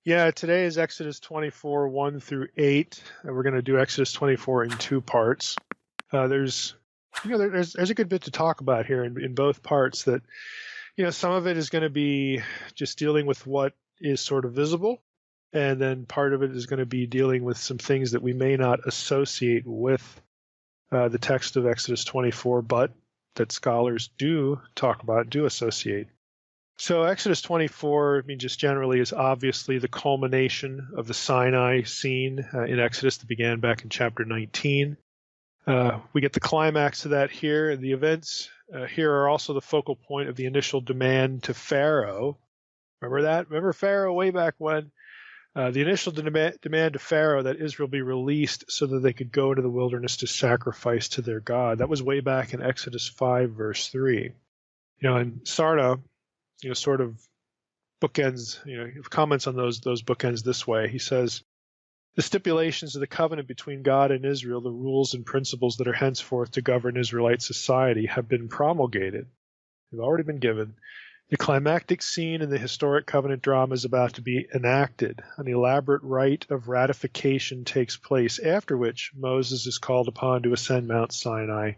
Yeah, today is Exodus 24, 1 through 8. And we're going to do Exodus 24 in two parts. There's a good bit to talk about here in both parts. That, some of it is going to be just dealing with what is sort of visible, and then part of it is going to be dealing with some things that we may not associate with the text of Exodus 24, but that scholars do talk about, do associate. So Exodus 24, just generally, is obviously the culmination of the Sinai scene in Exodus that began back in chapter 19. We get the climax of that here, and the events here are also the focal point of the initial demand to Pharaoh. Remember that? Remember Pharaoh way back when? The initial demand to Pharaoh that Israel be released so that they could go into the wilderness to sacrifice to their God. That was way back in Exodus 5, verse 3. And Sarda, sort of bookends, comments on those bookends this way. He says, the stipulations of the covenant between God and Israel, the rules and principles that are henceforth to govern Israelite society, have been promulgated. They've already been given. The climactic scene in the historic covenant drama is about to be enacted. An elaborate rite of ratification takes place, after which Moses is called upon to ascend Mount Sinai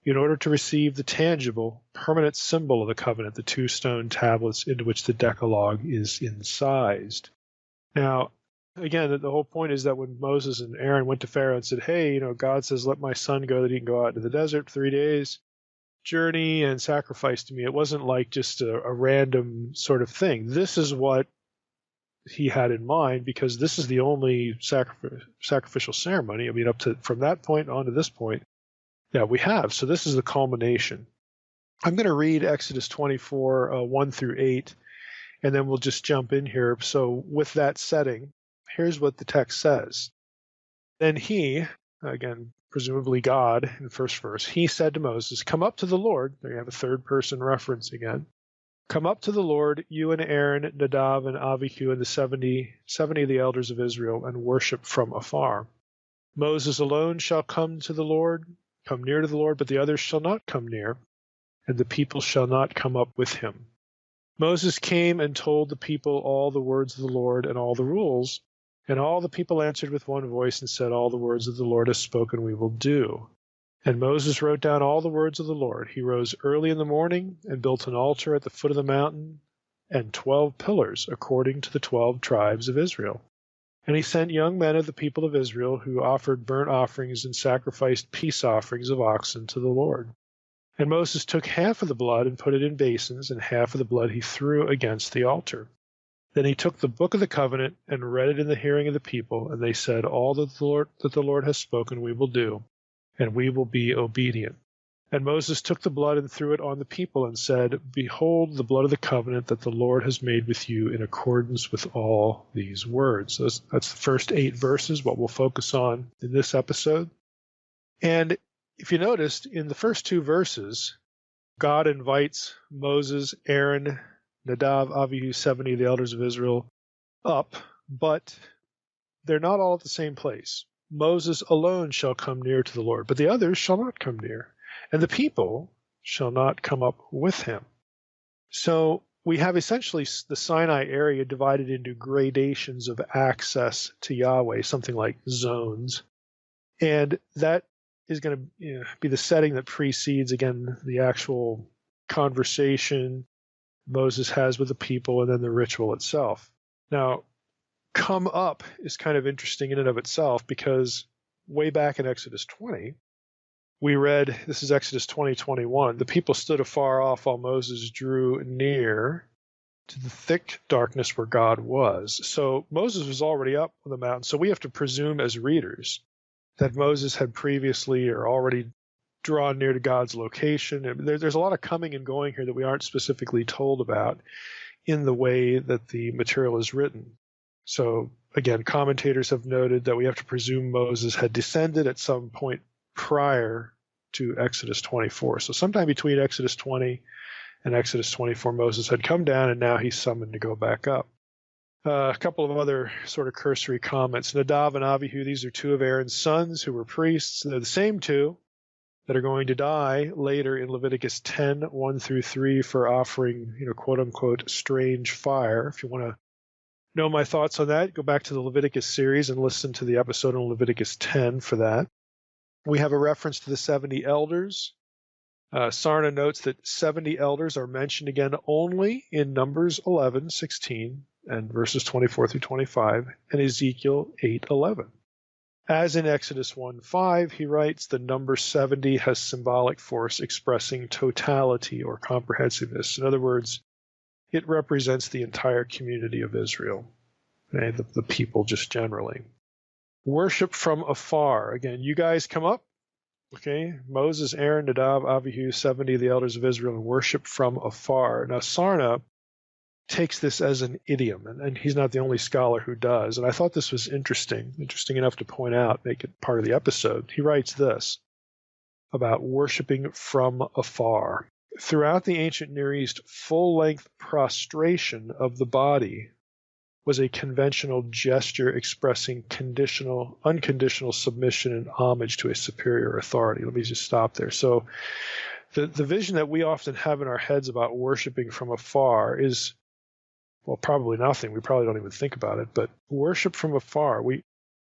in order to receive the tangible, permanent symbol of the covenant, the two stone tablets into which the Decalogue is incised. Now, again, the whole point is that when Moses and Aaron went to Pharaoh and said, hey, God says, let my son go that he can go out into the desert 3 days, journey and sacrifice to me. It wasn't like just a random sort of thing. This is what he had in mind, because this is the only sacrificial ceremony. From that point on to this point, we have. So this is the culmination. I'm going to read Exodus 24, 1 through 8, and then we'll just jump in here. So with that setting, here's what the text says. Then he, again, presumably God in the first verse, he said to Moses, come up to the Lord. There you have a third person reference again. Come up to the Lord, you and Aaron, Nadab and Abihu, and the 70 of the elders of Israel, and worship from afar. Moses alone shall come near to the Lord, but the others shall not come near, and the people shall not come up with him. Moses came and told the people all the words of the Lord and all the rules, and all the people answered with one voice and said, all the words that the Lord has spoken we will do. And Moses wrote down all the words of the Lord. He rose early in the morning and built an altar at the foot of the mountain and 12 pillars according to the 12 tribes of Israel. And he sent young men of the people of Israel who offered burnt offerings and sacrificed peace offerings of oxen to the Lord. And Moses took half of the blood and put it in basins, and half of the blood he threw against the altar. Then he took the book of the covenant and read it in the hearing of the people, and they said, all that the Lord has spoken we will do, and we will be obedient. And Moses took the blood and threw it on the people and said, behold the blood of the covenant that the Lord has made with you in accordance with all these words. That's the first 8 verses, what we'll focus on in this episode. And if you noticed, in the first 2 verses, God invites Moses, Aaron, Nadab, Abihu, 70 of the elders of Israel up, but they're not all at the same place. Moses alone shall come near to the Lord, but the others shall not come near, and the people shall not come up with him. So we have essentially the Sinai area divided into gradations of access to Yahweh, something like zones. And that is going to be the setting that precedes, again, the actual conversation Moses has with the people and then the ritual itself. Now, come up is kind of interesting in and of itself, because way back in Exodus 20, we read, this is Exodus 20:21, the people stood afar off while Moses drew near to the thick darkness where God was. So Moses was already up on the mountain. So we have to presume as readers that Moses had previously or already drawn near to God's location. There's a lot of coming and going here that we aren't specifically told about in the way that the material is written. So again, commentators have noted that we have to presume Moses had descended at some point prior to Exodus 24. So sometime between Exodus 20 and Exodus 24, Moses had come down, and now he's summoned to go back up. A couple of other sort of cursory comments. Nadab and Abihu, these are 2 of Aaron's sons who were priests. They're the same 2 that are going to die later in Leviticus 10, 1 through 3 for offering, quote unquote, strange fire. If you want to know my thoughts on that, go back to the Leviticus series and listen to the episode on Leviticus 10 for that. We have a reference to the 70 elders. Sarna notes that 70 elders are mentioned again only in Numbers 11, 16, and verses 24 through 25, and Ezekiel 8:11. As in Exodus 1:5, he writes, the number 70 has symbolic force expressing totality or comprehensiveness. In other words, it represents the entire community of Israel, okay, the people just generally. Worship from afar. Again, you guys come up, okay? Moses, Aaron, Nadav, Abihu, 70 of the elders of Israel, and worship from afar. Now, Sarna takes this as an idiom, and he's not the only scholar who does. And I thought this was interesting enough to point out, make it part of the episode. He writes this about worshiping from afar. Throughout the ancient Near East, full-length prostration of the body was a conventional gesture expressing unconditional submission and homage to a superior authority. Let me just stop there. So the vision that we often have in our heads about worshiping from afar is, well, probably nothing. We probably don't even think about it. But worship from afar,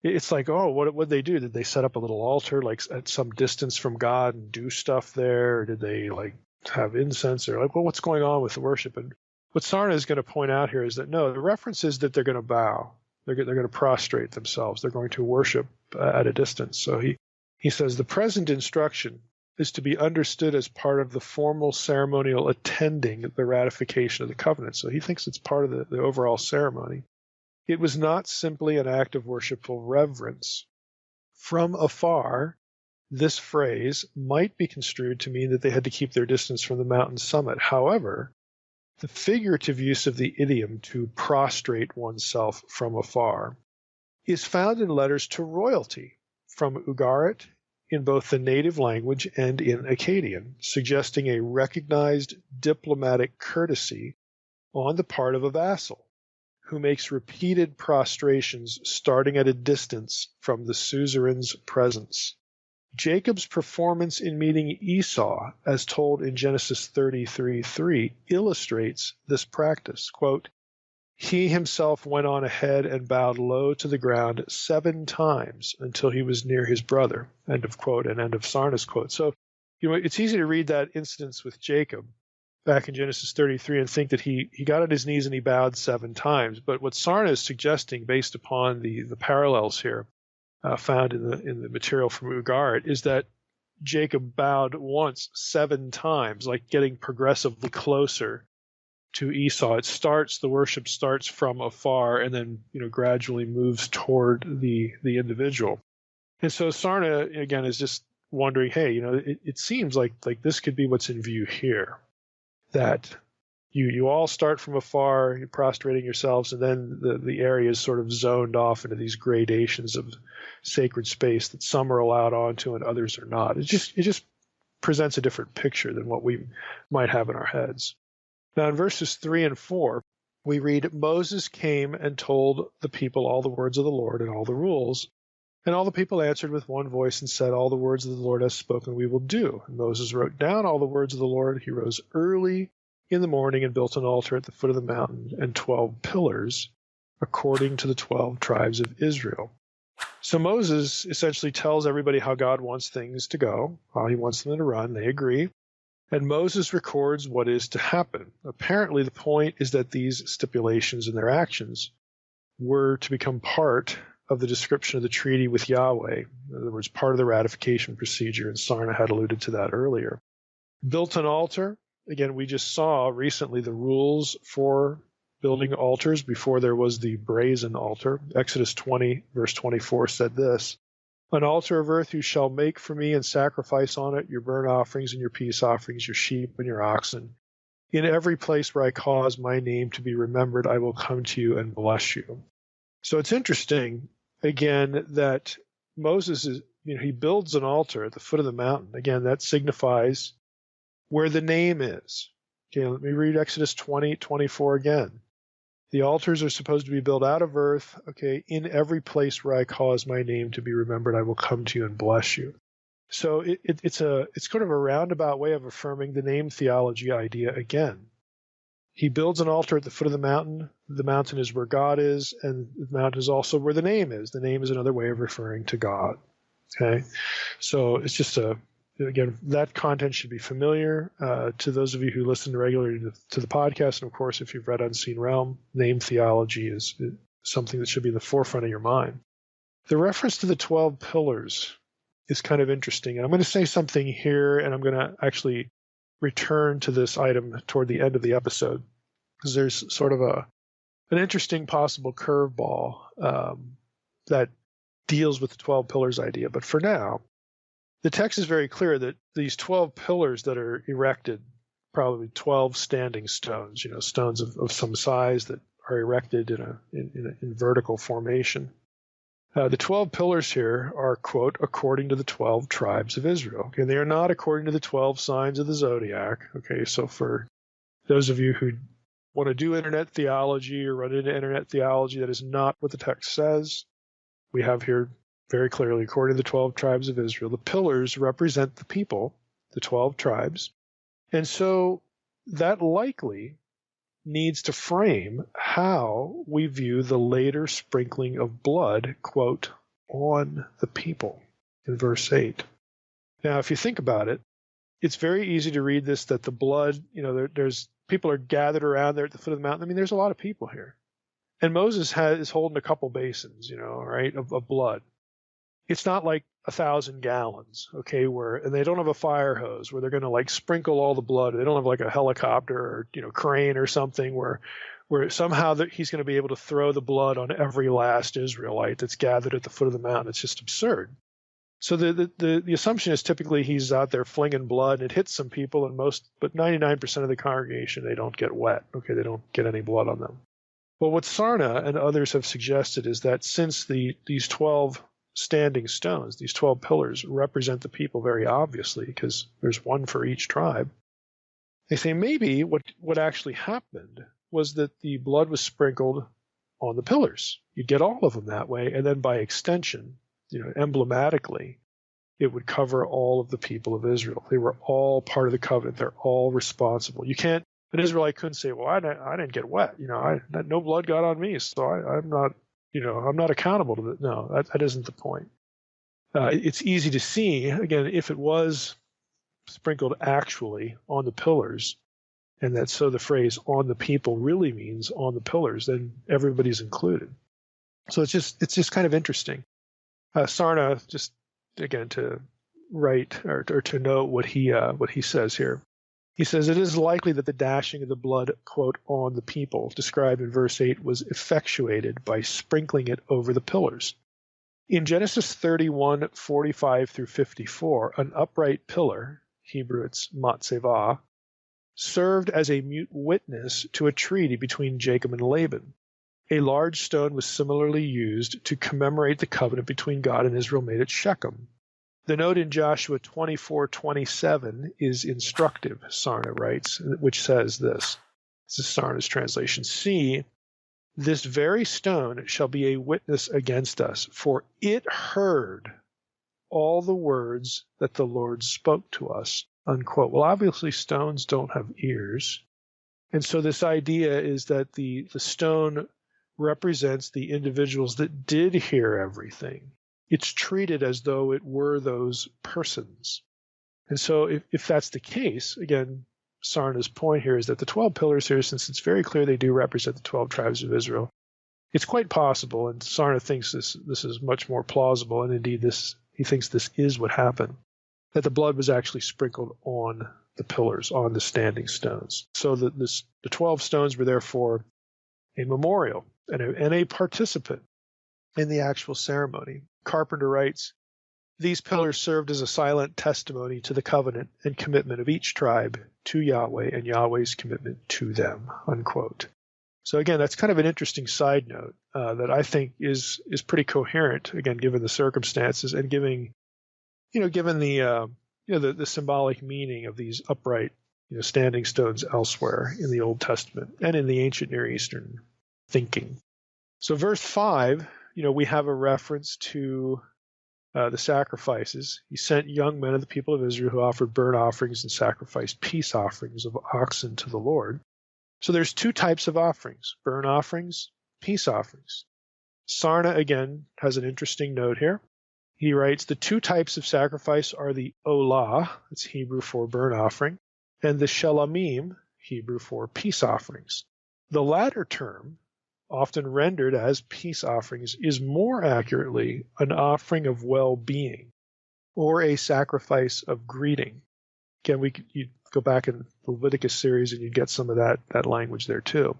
it's like, oh, what did they do? Did they set up a little altar like at some distance from God and do stuff there? Or did they like have incense? Or like, well, what's going on with the worship? And what Sarna is going to point out here is that no, the reference is that they're going to bow. They're going to prostrate themselves. They're going to worship at a distance. So he says the present instruction is to be understood as part of the formal ceremonial attending the ratification of the covenant. So he thinks it's part of the overall ceremony. It was not simply an act of worshipful reverence. From afar, this phrase might be construed to mean that they had to keep their distance from the mountain summit. However, the figurative use of the idiom to prostrate oneself from afar is found in letters to royalty from Ugarit in both the native language and in Akkadian, suggesting a recognized diplomatic courtesy on the part of a vassal who makes repeated prostrations starting at a distance from the suzerain's presence. Jacob's performance in meeting Esau, as told in Genesis 33:3, illustrates this practice. Quote, he himself went on ahead and bowed low to the ground 7 times until he was near his brother. End of quote, and end of Sarna's quote. So, it's easy to read that instance with Jacob back in Genesis 33 and think that he got on his knees and he bowed 7 times. But what Sarna is suggesting, based upon the parallels here found in the material from Ugarit, is that Jacob bowed once 7 times, like getting progressively closer to Esau. The worship starts from afar and then, gradually moves toward the individual. And so Sarna, again, is just wondering, hey, it seems like this could be what's in view here, that you all start from afar, you're prostrating yourselves, and then the area is sort of zoned off into these gradations of sacred space that some are allowed onto and others are not. It just presents a different picture than what we might have in our heads. Now in verses 3 and 4, we read, Moses came and told the people all the words of the Lord and all the rules. And all the people answered with one voice and said, all the words of the Lord has spoken we will do. And Moses wrote down all the words of the Lord. He rose early in the morning and built an altar at the foot of the mountain and 12 pillars according to the 12 tribes of Israel. So Moses essentially tells everybody how God wants things to go, how he wants them to run. They agree. And Moses records what is to happen. Apparently, the point is that these stipulations and their actions were to become part of the description of the treaty with Yahweh. In other words, part of the ratification procedure, and Sarna had alluded to that earlier. Built an altar. Again, we just saw recently the rules for building altars before there was the brazen altar. Exodus 20, verse 24 said this, an altar of earth you shall make for me and sacrifice on it your burnt offerings and your peace offerings, your sheep and your oxen. In every place where I cause my name to be remembered, I will come to you and bless you. So it's interesting, again, that Moses is, he builds an altar at the foot of the mountain. Again, that signifies where the name is. Okay, let me read Exodus 20:24 again. The altars are supposed to be built out of earth. Okay, in every place where I cause my name to be remembered, I will come to you and bless you. So it's kind of a roundabout way of affirming the name theology idea again. He builds an altar at the foot of the mountain. The mountain is where God is, and the mountain is also where the name is. The name is another way of referring to God. Okay, so it's just again, that content should be familiar to those of you who listen regularly to the podcast. And of course, if you've read Unseen Realm, name theology is something that should be in the forefront of your mind. The reference to the 12 pillars is kind of interesting. And I'm going to say something here, and I'm going to actually return to this item toward the end of the episode, because there's sort of an interesting possible curveball that deals with the 12 pillars idea. But for now, the text is very clear that these 12 pillars that are erected, probably 12 standing stones, stones of some size that are erected in vertical formation. The 12 pillars here are, quote, according to the 12 tribes of Israel. Okay, they are not according to the 12 signs of the zodiac. Okay, so for those of you who want to do internet theology or run into internet theology, that is not what the text says. We have here very clearly, according to the 12 tribes of Israel, the pillars represent the people, the 12 tribes. And so that likely needs to frame how we view the later sprinkling of blood, quote, on the people in verse 8. Now, if you think about it, it's very easy to read this, that the blood, there's people are gathered around there at the foot of the mountain. I mean, there's a lot of people here. And Moses is holding a couple basins, right, of blood. It's not like 1,000 gallons, okay, and they don't have a fire hose where they're going to like sprinkle all the blood. They don't have like a helicopter or, crane or something where somehow he's going to be able to throw the blood on every last Israelite that's gathered at the foot of the mountain. It's just absurd. So the assumption is typically he's out there flinging blood and it hits some people, but 99% of the congregation, they don't get wet. Okay, they don't get any blood on them. Well, what Sarna and others have suggested is that since these 12 standing stones, these 12 pillars, represent the people very obviously, because there's one for each tribe, they say maybe what actually happened was that the blood was sprinkled on the pillars. You'd get all of them that way, and then by extension, emblematically, it would cover all of the people of Israel. They were all part of the covenant. They're all responsible. An Israelite couldn't say, well, I didn't get wet. No blood got on me, so I'm not, I'm not accountable to that. No, that isn't the point. It's easy to see, again, if it was sprinkled actually on the pillars, and that so the phrase on the people really means on the pillars, then everybody's included. So it's just kind of interesting. Sarna, just again to write or to note what he says here. He says, it is likely that the dashing of the blood, quote, on the people, described in verse 8, was effectuated by sprinkling it over the pillars. In Genesis 31, 45 through 54, an upright pillar, Hebrew it's matzevah, served as a mute witness to a treaty between Jacob and Laban. A large stone was similarly used to commemorate the covenant between God and Israel made at Shechem. The note in Joshua 24:27 is instructive, Sarna writes, which says this. This is Sarna's translation. See, this very stone shall be a witness against us, for it heard all the words that the Lord spoke to us, unquote. Well, obviously stones don't have ears. And so this idea is that the stone represents the individuals that did hear everything. It's treated as though it were those persons. And so if that's the case, again, Sarna's point here is that the 12 pillars here, since it's very clear they do represent the 12 tribes of Israel, it's quite possible, and Sarna thinks this is much more plausible, and indeed he thinks this is what happened, that the blood was actually sprinkled on the pillars, on the standing stones. So the 12 stones were therefore a memorial and a participant in the actual ceremony. Carpenter writes, these pillars served as a silent testimony to the covenant and commitment of each tribe to Yahweh and Yahweh's commitment to them, unquote. So again, that's kind of an interesting side note that I think is pretty coherent, again, given the circumstances and given the symbolic meaning of these upright, standing stones elsewhere in the Old Testament and in the ancient Near Eastern thinking. So verse 5, we have a reference to the sacrifices. He sent young men of the people of Israel who offered burnt offerings and sacrificed peace offerings of oxen to the Lord. So there's two types of offerings, burnt offerings, peace offerings. Sarna, again, has an interesting note here. He writes, the two types of sacrifice are the olah, that's Hebrew for burnt offering, and the shelamim, Hebrew for peace offerings. The latter term, often rendered as peace offerings, is more accurately an offering of well-being or a sacrifice of greeting. Again, you'd go back in the Leviticus series and you'd get some of that language there too.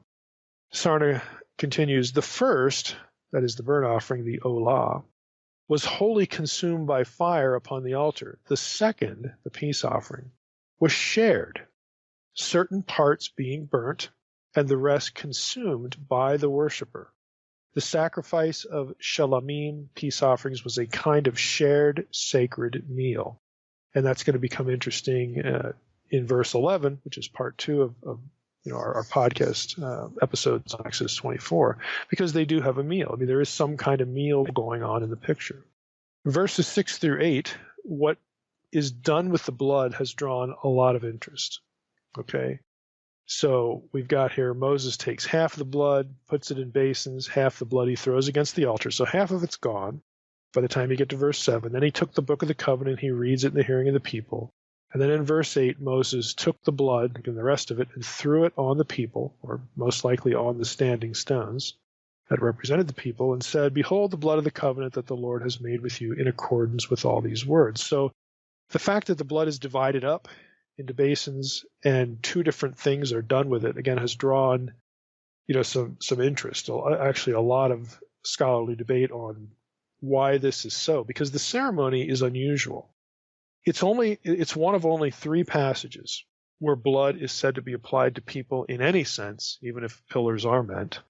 Sarna continues, the first, that is the burnt offering, the olah, was wholly consumed by fire upon the altar. The second, the peace offering, was shared, certain parts being burnt and the rest consumed by the worshiper. The sacrifice of shelamim, peace offerings, was a kind of shared sacred meal. And that's going to become interesting in verse 11, which is part 2 of our podcast episodes on Exodus 24, because they do have a meal. I mean, there is some kind of meal going on in the picture. Verses 6 through 8, what is done with the blood has drawn a lot of interest. Okay? So we've got here Moses takes half the blood, puts it in basins, half the blood he throws against the altar. So half of it's gone by the time you get to verse 7. Then he took the book of the covenant, he reads it in the hearing of the people. And then in verse 8, Moses took the blood and the rest of it and threw it on the people, or most likely on the standing stones that represented the people, and said, behold the blood of the covenant that the Lord has made with you in accordance with all these words. So the fact that the blood is divided up into basins and two different things are done with it, again, has drawn some interest. Actually, a lot of scholarly debate on why this is so, because the ceremony is unusual. It's one of only 3 passages where blood is said to be applied to people in any sense, even if pillars are meant.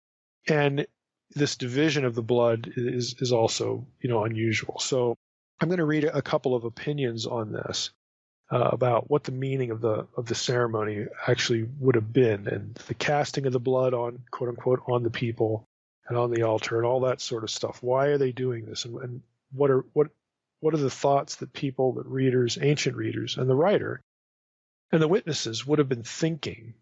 And this division of the blood is also, unusual. So I'm going to read a couple of opinions on this about what the meaning of the ceremony actually would have been, and the casting of the blood on, quote unquote, on the people and on the altar and all that sort of stuff. Why are they doing this, and what are the thoughts that people, that readers, ancient readers, and the writer and the witnesses would have been thinking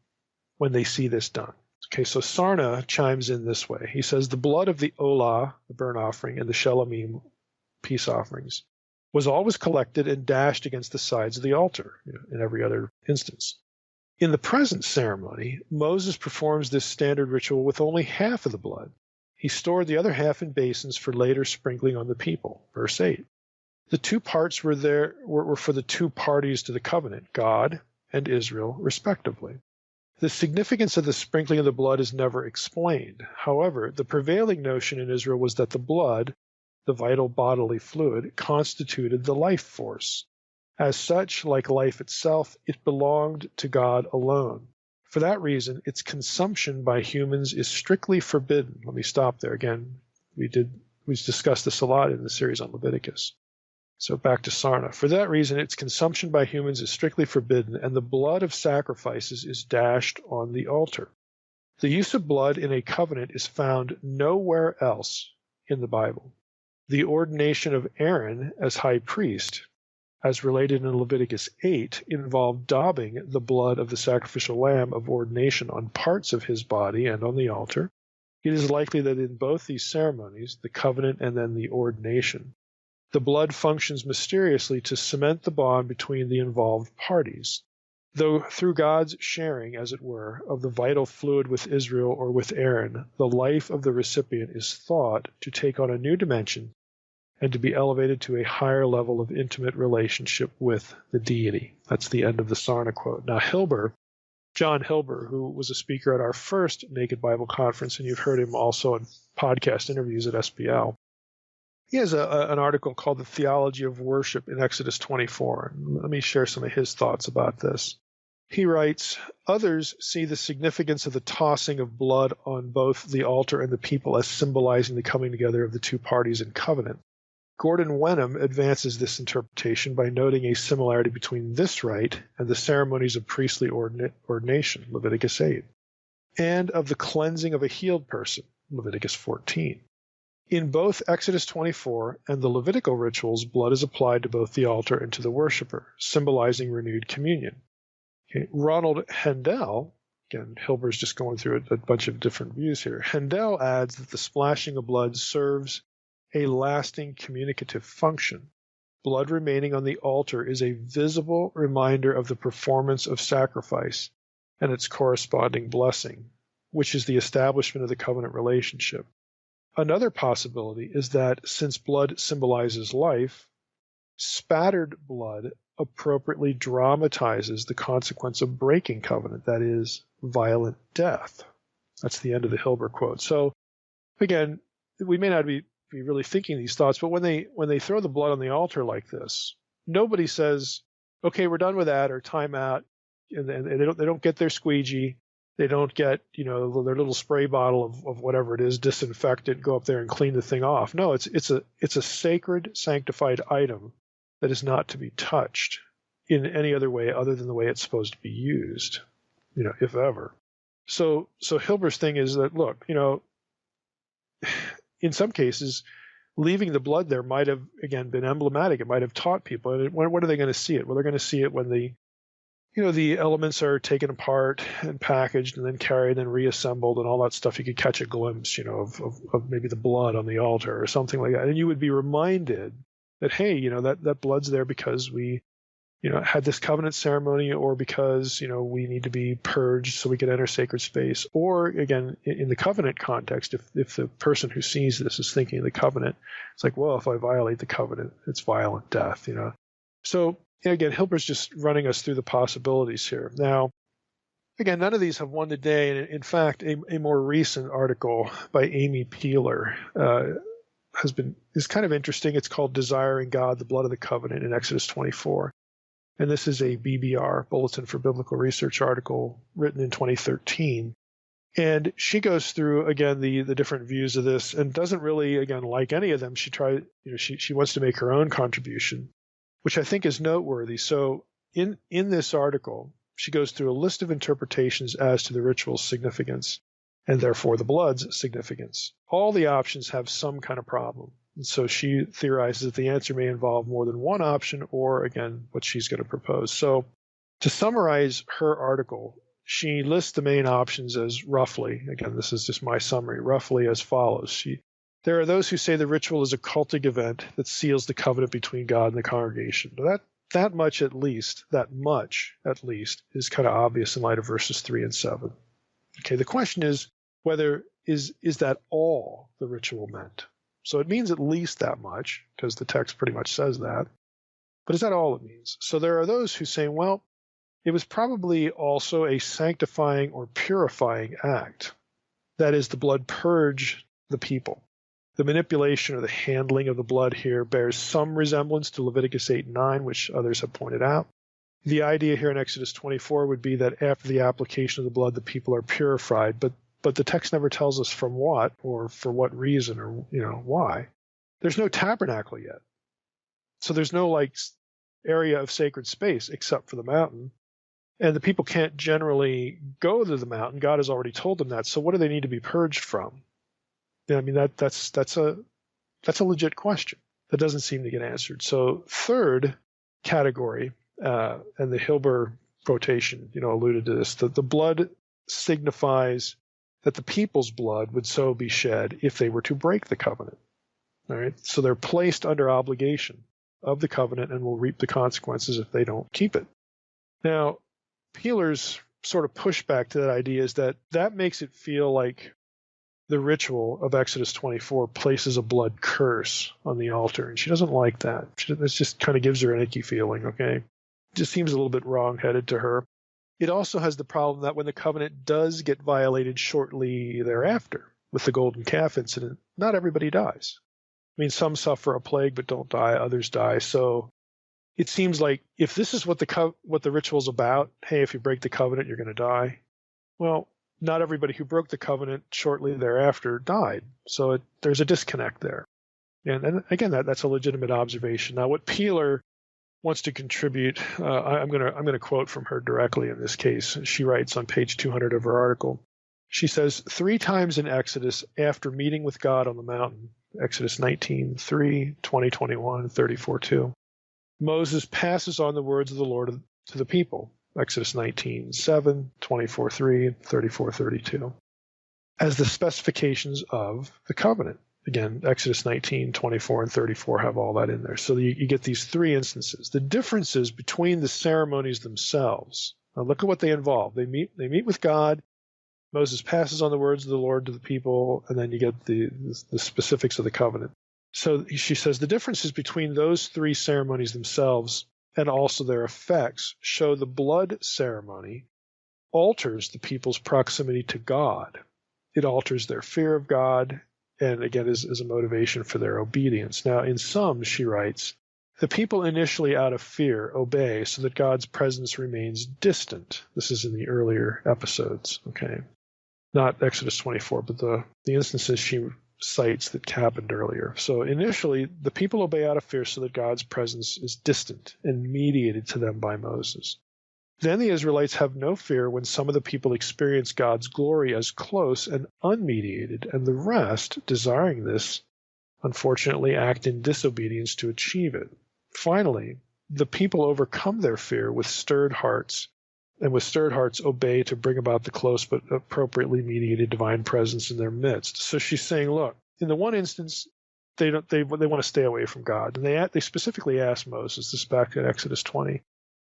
when they see this done? Okay, so Sarna chimes in this way. He says, the blood of the olah, the burnt offering, and the shelamim, peace offerings, was always collected and dashed against the sides of the altar in every other instance. In the present ceremony, Moses performs this standard ritual with only half of the blood. He stored the other half in basins for later sprinkling on the people. Verse 8. The 2 parts were for the 2 parties to the covenant, God and Israel, respectively. The significance of the sprinkling of the blood is never explained. However, the prevailing notion in Israel was that the blood, the vital bodily fluid, constituted the life force. As such, like life itself, it belonged to God alone. For that reason, its consumption by humans is strictly forbidden. Let me stop there again. We discussed this a lot in the series on Leviticus. So back to Sarna. For that reason, its consumption by humans is strictly forbidden, and the blood of sacrifices is dashed on the altar. The use of blood in a covenant is found nowhere else in the Bible. The ordination of Aaron as high priest, as related in Leviticus 8, involved daubing the blood of the sacrificial lamb of ordination on parts of his body and on the altar. It is likely that in both these ceremonies, the covenant and then the ordination, the blood functions mysteriously to cement the bond between the involved parties. Though through God's sharing, as it were, of the vital fluid with Israel or with Aaron, the life of the recipient is thought to take on a new dimension and to be elevated to a higher level of intimate relationship with the deity. That's the end of the Sarna quote. Now, John Hilber, who was a speaker at our first Naked Bible Conference, and you've heard him also in podcast interviews at SBL, he has an article called The Theology of Worship in Exodus 24. Let me share some of his thoughts about this. He writes, others see the significance of the tossing of blood on both the altar and the people as symbolizing the coming together of the 2 parties in covenant. Gordon Wenham advances this interpretation by noting a similarity between this rite and the ceremonies of priestly ordination, Leviticus 8, and of the cleansing of a healed person, Leviticus 14. In both Exodus 24 and the Levitical rituals, blood is applied to both the altar and to the worshiper, symbolizing renewed communion. Okay. Ronald Hendel Again, Hilber's just going through a bunch of different views here. Handel adds that the splashing of blood serves a lasting communicative function. Blood remaining on the altar is a visible reminder of the performance of sacrifice and its corresponding blessing, which is the establishment of the covenant relationship. Another possibility is that since blood symbolizes life, spattered blood appropriately dramatizes the consequence of breaking covenant, that is, violent death. That's the end of the Hilber quote. So, again, we may not be really thinking these thoughts, but when they throw the blood on the altar like this, nobody says, okay, we're done with that, or time out, and they don't get their squeegee, they don't get their little spray bottle of whatever it is, disinfectant, go up there and clean the thing off. No, it's a sacred, sanctified item that is not to be touched in any other way other than the way it's supposed to be used, if ever. So Hilber's thing is that, look, in some cases, leaving the blood there might have, again, been emblematic. It might have taught people. And when are they going to see it? Well, they're going to see it when the elements are taken apart and packaged and then carried and reassembled and all that stuff. You could catch a glimpse, of maybe the blood on the altar or something like that. And you would be reminded that, hey, that blood's there because we, had this covenant ceremony, or because, we need to be purged so we can enter sacred space. Or, again, in the covenant context, if the person who sees this is thinking of the covenant, it's like, well, if I violate the covenant, it's violent death, So, again, Hilber's just running us through the possibilities here. Now, again, none of these have won the day. And in fact, a more recent article by Amy Peeler is kind of interesting. It's called Desiring God, the Blood of the Covenant in Exodus 24. And this is a BBR, Bulletin for Biblical Research article written in 2013. And she goes through, again, the different views of this, and doesn't really, again, like any of them. She wants to make her own contribution, which I think is noteworthy. So in this article, she goes through a list of interpretations as to the ritual's significance, and therefore the blood's significance. All the options have some kind of problem. And so she theorizes that the answer may involve more than one option, or, again, what she's going to propose. So to summarize her article, she lists the main options as roughly, again, this is just my summary, roughly as follows. There are those who say the ritual is a cultic event that seals the covenant between God and the congregation. That much at least is kind of obvious in light of verses 3 and 7. Okay, the question is whether is that all the ritual meant? So it means at least that much, because the text pretty much says that. But is that all it means? So there are those who say, well, it was probably also a sanctifying or purifying act. That is, the blood purged the people. The manipulation or the handling of the blood here bears some resemblance to Leviticus 8:9, which others have pointed out. The idea here in Exodus 24 would be that after the application of the blood, the people are purified, but the text never tells us from what or for what reason or why. There's no tabernacle yet. So there's no area of sacred space except for the mountain. And the people can't generally go to the mountain. God has already told them that. So what do they need to be purged from? I mean, that's a legit question that doesn't seem to get answered. So third category, and the Hilber quotation, alluded to this, that the blood signifies that the people's blood would so be shed if they were to break the covenant. All right, so they're placed under obligation of the covenant and will reap the consequences if they don't keep it. Now, Peeler's sort of pushback to that idea is that makes it feel like the ritual of Exodus 24 places a blood curse on the altar, and she doesn't like that. This just kind of gives her an icky feeling, okay? It just seems a little bit wrong-headed to her. It also has the problem that when the covenant does get violated shortly thereafter, with the golden calf incident, not everybody dies. I mean, some suffer a plague but don't die, others die. So it seems like if this is what the ritual's about, hey, if you break the covenant, you're going to die. Well, not everybody who broke the covenant shortly thereafter died. So there's a disconnect there. And again, that's a legitimate observation. Now, what Peeler wants to contribute, I'm going to quote from her directly in this case. She writes on page 200 of her article. She says, 3 times in Exodus, after meeting with God on the mountain, Exodus 19:3, 20:21, 34:2, Moses passes on the words of the Lord to the people. Exodus 19:7, 24:3, and 34:32, as the specifications of the covenant. Again, Exodus 19, 24, and 34 have all that in there. So you get these three instances. The differences between the ceremonies themselves. Now look at what they involve. They meet with God. Moses passes on the words of the Lord to the people, and then you get the specifics of the covenant. So she says the differences between those three ceremonies themselves and also their effects show the blood ceremony alters the people's proximity to God. It alters their fear of God, and again is a motivation for their obedience. Now, in some, she writes, the people initially out of fear obey so that God's presence remains distant. This is in the earlier episodes, okay? Not Exodus 24, but the instances she cites that happened earlier. So initially, the people obey out of fear so that God's presence is distant and mediated to them by Moses. Then the Israelites have no fear when some of the people experience God's glory as close and unmediated, and the rest, desiring this, unfortunately act in disobedience to achieve it. Finally, the people overcome their fear with stirred hearts, and with stirred hearts obey to bring about the close but appropriately mediated divine presence in their midst. So she's saying, look, in the one instance, they want to stay away from God, and they specifically ask Moses, this is back in Exodus 20,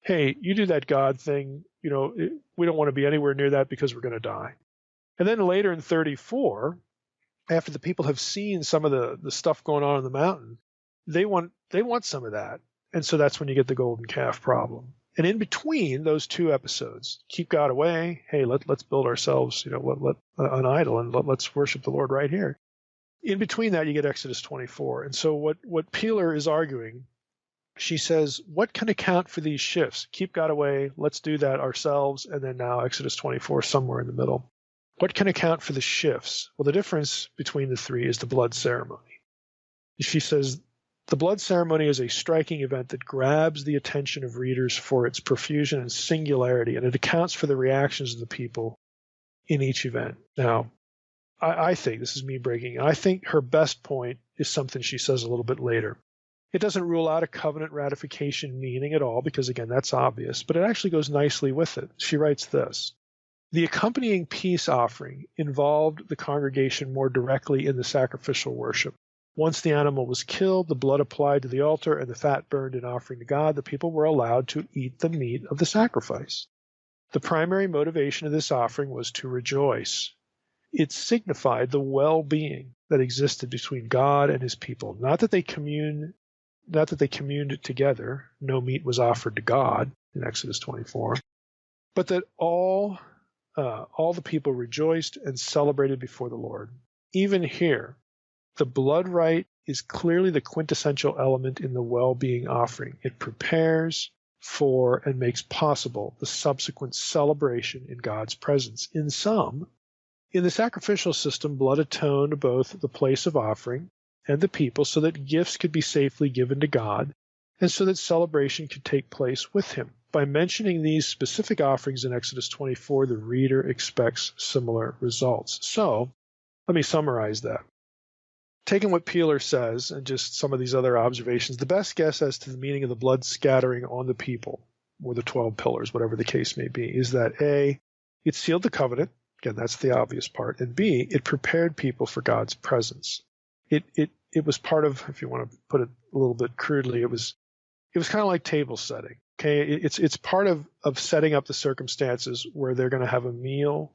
hey, you do that God thing, we don't want to be anywhere near that because we're going to die. And then later in 34, after the people have seen some of the stuff going on the mountain, they want some of that. And so that's when you get the golden calf problem. And in between those two episodes, keep God away, hey, let's build ourselves, an idol, and let's worship the Lord right here. In between that, you get Exodus 24. And so what Peeler is arguing, she says, what can account for these shifts? Keep God away, let's do that ourselves, and then now Exodus 24, somewhere in the middle. What can account for the shifts? Well, the difference between the three is the blood ceremony. She says, the blood ceremony is a striking event that grabs the attention of readers for its profusion and singularity, and it accounts for the reactions of the people in each event. Now, I think, this is me breaking, I think her best point is something she says a little bit later. It doesn't rule out a covenant ratification meaning at all, because again, that's obvious, but it actually goes nicely with it. She writes this: the accompanying peace offering involved the congregation more directly in the sacrificial worship. Once the animal was killed, the blood applied to the altar, and the fat burned in offering to God, the people were allowed to eat the meat of the sacrifice. The primary motivation of this offering was to rejoice. It signified the well-being that existed between God and his people. Not that they communed together, no meat was offered to God in Exodus 24, but that all the people rejoiced and celebrated before the Lord. Even here, the blood rite is clearly the quintessential element in the well-being offering. It prepares for and makes possible the subsequent celebration in God's presence. In the sacrificial system, blood atoned both the place of offering and the people so that gifts could be safely given to God and so that celebration could take place with him. By mentioning these specific offerings in Exodus 24, the reader expects similar results. So, let me summarize that. Taking what Peeler says and just some of these other observations, the best guess as to the meaning of the blood scattering on the people, or the 12 pillars, whatever the case may be, is that A, it sealed the covenant. Again, that's the obvious part. And B, it prepared people for God's presence. It was part of, if you want to put it a little bit crudely, it was kind of like table setting. Okay, it's part of setting up the circumstances where they're going to have a meal,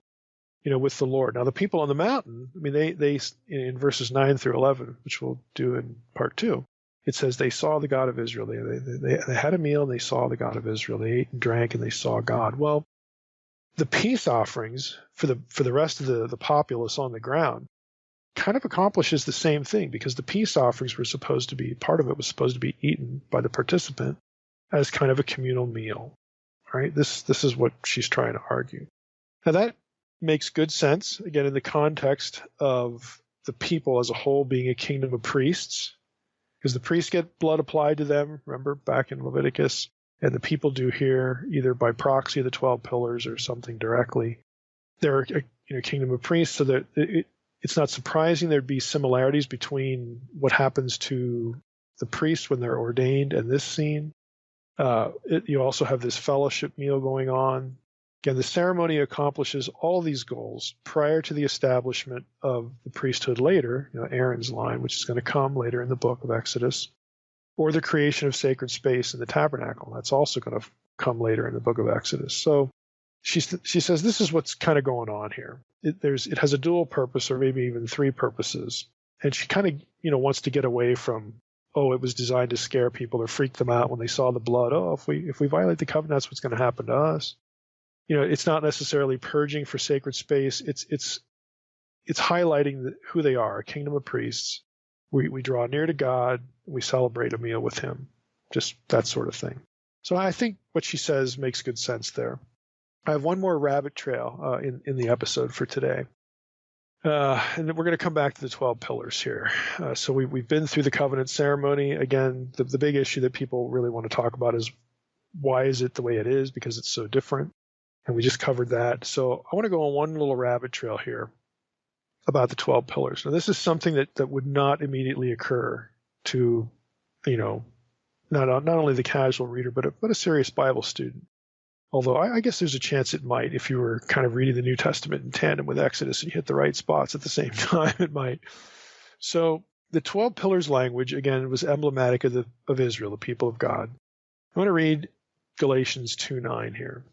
with the Lord. Now the people on the mountain, I mean, they in verses 9 through 11, which we'll do in part 2, it says they saw the God of Israel. They had a meal and they saw the God of Israel. They ate and drank and they saw God. Well, the peace offerings for the rest of the populace on the ground kind of accomplishes the same thing, because the peace offerings were supposed to be, part of it was supposed to be eaten by the participant as kind of a communal meal. Right? This is what she's trying to argue. Now that makes good sense, again, in the context of the people as a whole being a kingdom of priests, because the priests get blood applied to them, remember, back in Leviticus, and the people do here, either by proxy of the 12 pillars or something directly. They're a kingdom of priests, so that it's not surprising there'd be similarities between what happens to the priests when they're ordained and this scene. You also have this fellowship meal going on. Again, the ceremony accomplishes all these goals prior to the establishment of the priesthood later, Aaron's line, which is going to come later in the book of Exodus, or the creation of sacred space in the tabernacle. That's also going to come later in the book of Exodus. So she says this is what's kind of going on here. It has a dual purpose, or maybe even three purposes, and she kind of wants to get away from, it was designed to scare people or freak them out when they saw the blood. If we violate the covenant, that's what's going to happen to us. It's not necessarily purging for sacred space. It's highlighting who they are, a kingdom of priests. We draw near to God. We celebrate a meal with Him. Just that sort of thing. So I think what she says makes good sense there. I have one more rabbit trail in the episode for today. And then we're going to come back to the 12 pillars here. So we've been through the covenant ceremony. Again, the big issue that people really want to talk about is why is it the way it is, because it's so different. And we just covered that. So I want to go on one little rabbit trail here about the 12 pillars. Now, this is something that would not immediately occur to, not only the casual reader, but a serious Bible student. Although I guess there's a chance it might, if you were kind of reading the New Testament in tandem with Exodus and you hit the right spots at the same time, it might. So the 12 pillars language, again, was emblematic of Israel, the people of God. I want to read Galatians 2:9 here.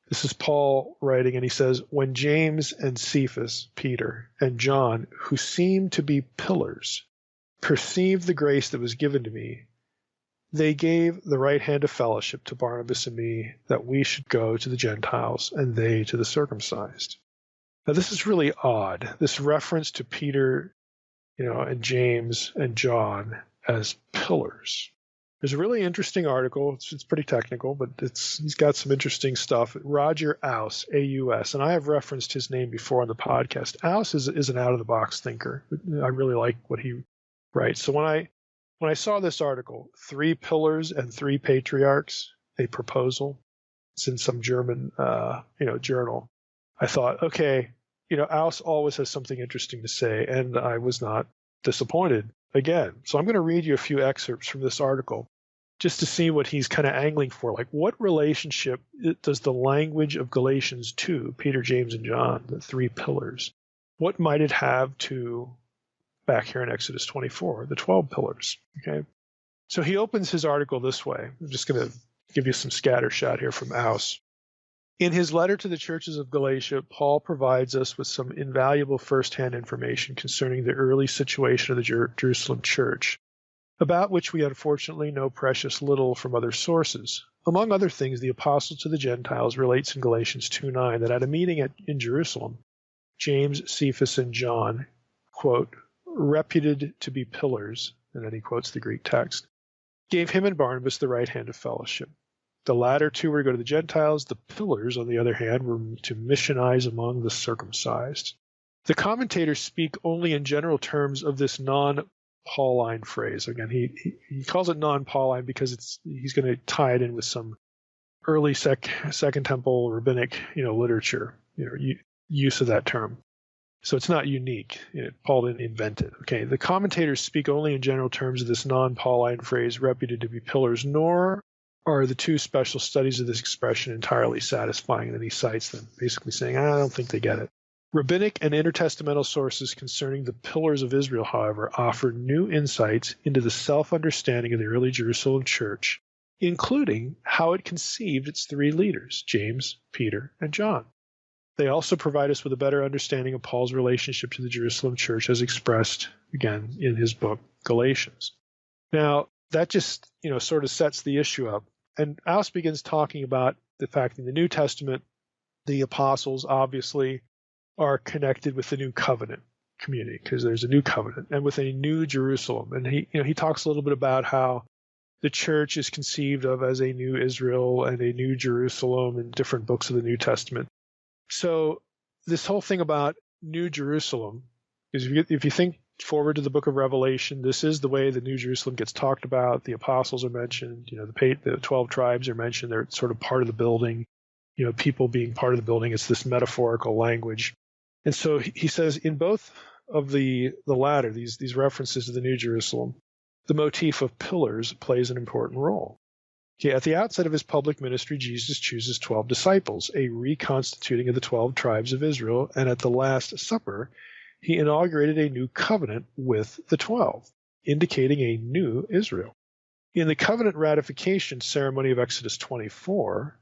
This is Paul writing, and he says, when James and Cephas, Peter, and John, who seemed to be pillars, perceived the grace that was given to me, they gave the right hand of fellowship to Barnabas and me, that we should go to the Gentiles and they to the circumcised. Now, this is really odd, this reference to Peter, and James and John as pillars. There's a really interesting article. It's pretty technical, but he's got some interesting stuff. Roger Aus, A-U-S, and I have referenced his name before on the podcast. Aus is an out-of-the-box thinker. I really like what he writes. So when I saw this article, 3 Pillars and 3 Patriarchs, a proposal, it's in some German, journal, I thought, okay, Aus always has something interesting to say, and I was not disappointed again. So I'm going to read you a few excerpts from this article just to see what he's kind of angling for. Like, what relationship does the language of Galatians 2, Peter, James, and John, the 3 pillars, what might it have to, back here in Exodus 24, the 12 pillars? Okay. So he opens his article this way. I'm just going to give you some scattershot here from Aus. In his letter to the churches of Galatia, Paul provides us with some invaluable first-hand information concerning the early situation of the Jerusalem church, about which we unfortunately know precious little from other sources. Among other things, the apostle to the Gentiles relates in Galatians 2:9 that at a meeting in Jerusalem, James, Cephas, and John, quote, reputed to be pillars, and then he quotes the Greek text, gave him and Barnabas the right hand of fellowship. The latter two were to go to the Gentiles. The pillars, on the other hand, were to missionize among the circumcised. The commentators speak only in general terms of this non-Pauline phrase. Again, he calls it non-Pauline because he's going to tie it in with some early Second Temple rabbinic, literature, use of that term. So it's not unique. Paul didn't invent it. Okay, the commentators speak only in general terms of this non-Pauline phrase, reputed to be pillars, nor are the 2 special studies of this expression entirely satisfying, and then he cites them, basically saying, I don't think they get it. Rabbinic and intertestamental sources concerning the pillars of Israel, however, offer new insights into the self-understanding of the early Jerusalem church, including how it conceived its 3 leaders, James, Peter, and John. They also provide us with a better understanding of Paul's relationship to the Jerusalem church as expressed, again, in his book, Galatians. Now, that just, sort of sets the issue up. And Aus begins talking about the fact that in the New Testament, the apostles obviously are connected with the new covenant community, because there's a new covenant, and with a new Jerusalem. And he talks a little bit about how the church is conceived of as a new Israel and a new Jerusalem in different books of the New Testament. So this whole thing about New Jerusalem is, if you think forward to the book of Revelation, this is the way the New Jerusalem gets talked about. The apostles are mentioned, the 12 tribes are mentioned. They're sort of part of the building, people being part of the building. It's this metaphorical language. And so he says in both of the latter, these references to the New Jerusalem, the motif of pillars plays an important role. Okay, at the outset of his public ministry, Jesus chooses 12 disciples, a reconstituting of the 12 tribes of Israel, and at the Last Supper, he inaugurated a new covenant with the 12, indicating a new Israel. In the covenant ratification ceremony of Exodus 24,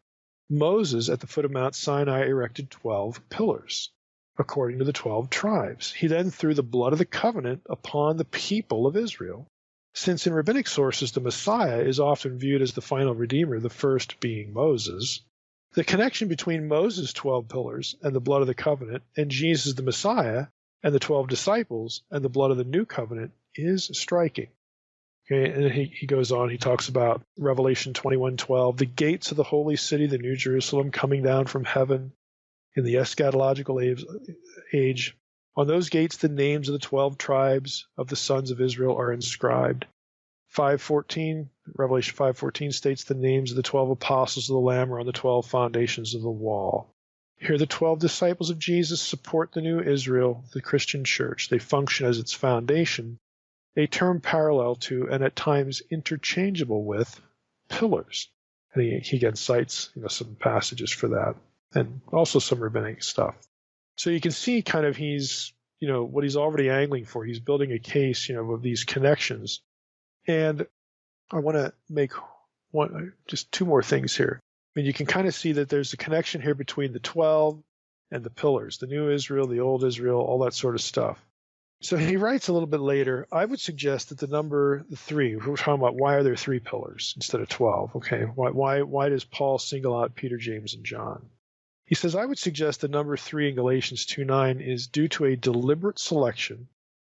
Moses at the foot of Mount Sinai erected 12 pillars, according to the 12 tribes. He then threw the blood of the covenant upon the people of Israel. Since in rabbinic sources the Messiah is often viewed as the final Redeemer, the first being Moses, the connection between Moses' 12 pillars and the blood of the covenant, and Jesus the Messiah and the 12 disciples and the blood of the new covenant is striking. Okay, and he goes on, he talks about Revelation 21:12, the gates of the holy city, the New Jerusalem, coming down from heaven in the eschatological age. On those gates, the names of the 12 tribes of the sons of Israel are inscribed. Revelation 5:14 states the names of the 12 apostles of the Lamb are on the 12 foundations of the wall. Here, the 12 disciples of Jesus support the new Israel, the Christian church. They function as its foundation, a term parallel to and at times interchangeable with pillars. And he again cites some passages for that, and also some rabbinic stuff. So you can see kind of he's, what he's already angling for. He's building a case, of these connections. And I want to make just two more things here. I mean, you can kind of see that there's a connection here between the 12 and the pillars, the new Israel, the old Israel, all that sort of stuff. So he writes a little bit later, I would suggest that the number 3, we're talking about why are there 3 pillars instead of 12? Okay, why does Paul single out Peter, James, and John? He says, I would suggest the number 3 in Galatians 2:9 is due to a deliberate selection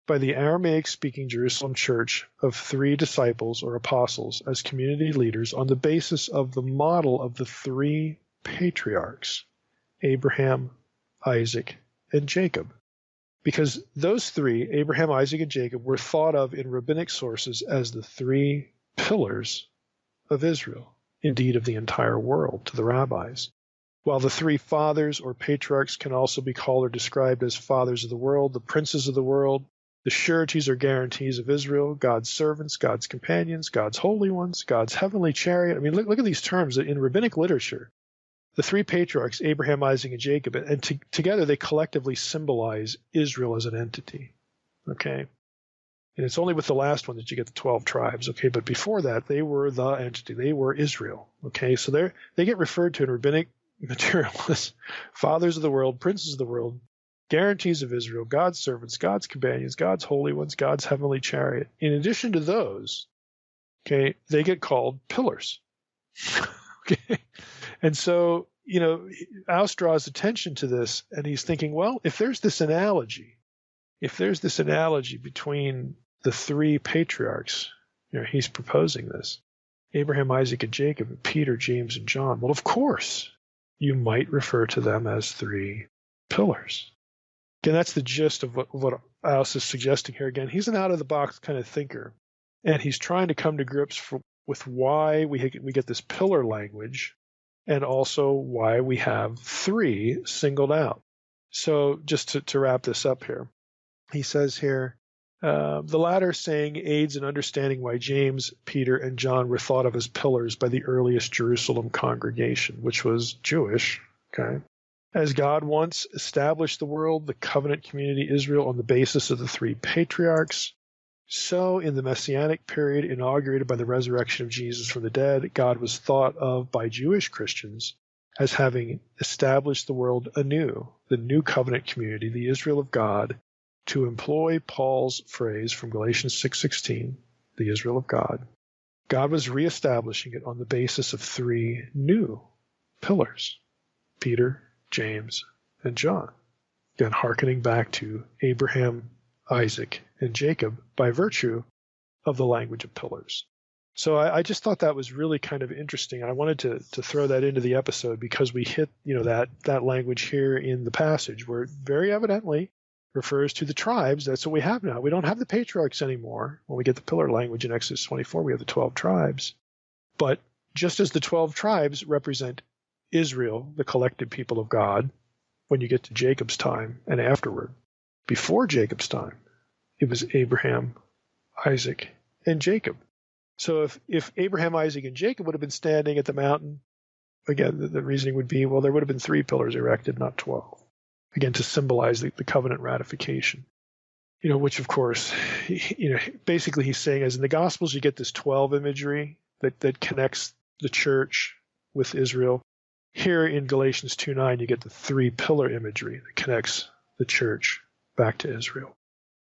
by the Aramaic-speaking Jerusalem church of 3 disciples or apostles as community leaders on the basis of the model of the 3 patriarchs, Abraham, Isaac, and Jacob. Because those 3, Abraham, Isaac, and Jacob, were thought of in rabbinic sources as the 3 pillars of Israel, indeed of the entire world, to the rabbis. While the 3 fathers or patriarchs can also be called or described as fathers of the world, the princes of the world, the sureties or guarantees of Israel, God's servants, God's companions, God's holy ones, God's heavenly chariot. I mean, look at these terms in rabbinic literature. The 3 patriarchs, Abraham, Isaac, and Jacob, and together they collectively symbolize Israel as an entity. Okay? And it's only with the last one that you get the 12 tribes. Okay? But before that, they were the entity. They were Israel. Okay? So they get referred to in rabbinic material as fathers of the world, princes of the world, guarantees of Israel, God's servants, God's companions, God's holy ones, God's heavenly chariot. In addition to those, okay, they get called pillars. Okay? And so, Aus draws attention to this, and he's thinking, well, if there's this analogy between the 3 patriarchs, he's proposing this, Abraham, Isaac, and Jacob, and Peter, James, and John. Well, of course, you might refer to them as 3 pillars. Again, that's the gist of what Aus is suggesting here. Again, he's an out-of-the-box kind of thinker, and he's trying to come to grips with why we get this pillar language, and also why we have 3 singled out. So just to wrap this up here, he says here, the latter saying aids in understanding why James, Peter, and John were thought of as pillars by the earliest Jerusalem congregation, which was Jewish. Okay, as God once established the world, the covenant community Israel, on the basis of the 3 patriarchs, so in the Messianic period inaugurated by the resurrection of Jesus from the dead, God was thought of by Jewish Christians as having established the world anew, the new covenant community, the Israel of God, to employ Paul's phrase from Galatians 6:16, the Israel of God. God was reestablishing it on the basis of 3 new pillars, Peter, James, and John. Again, hearkening back to Abraham, Isaac, and Jacob by virtue of the language of pillars. So I just thought that was really kind of interesting. I wanted to throw that into the episode because we hit that language here in the passage where it very evidently refers to the tribes. That's what we have now. We don't have the patriarchs anymore. When we get the pillar language in Exodus 24, we have the 12 tribes. But just as the 12 tribes represent Israel, the collected people of God, when you get to Jacob's time and afterward, before Jacob's time, it was Abraham, Isaac, and Jacob. So if Abraham, Isaac, and Jacob would have been standing at the mountain, again, the reasoning would be, well, there would have been 3 pillars erected, not 12. Again, to symbolize the covenant ratification. Which of course, basically he's saying, as in the Gospels, you get this 12 imagery that connects the church with Israel. Here in Galatians 2:9, you get the 3-pillar imagery that connects the church back to Israel.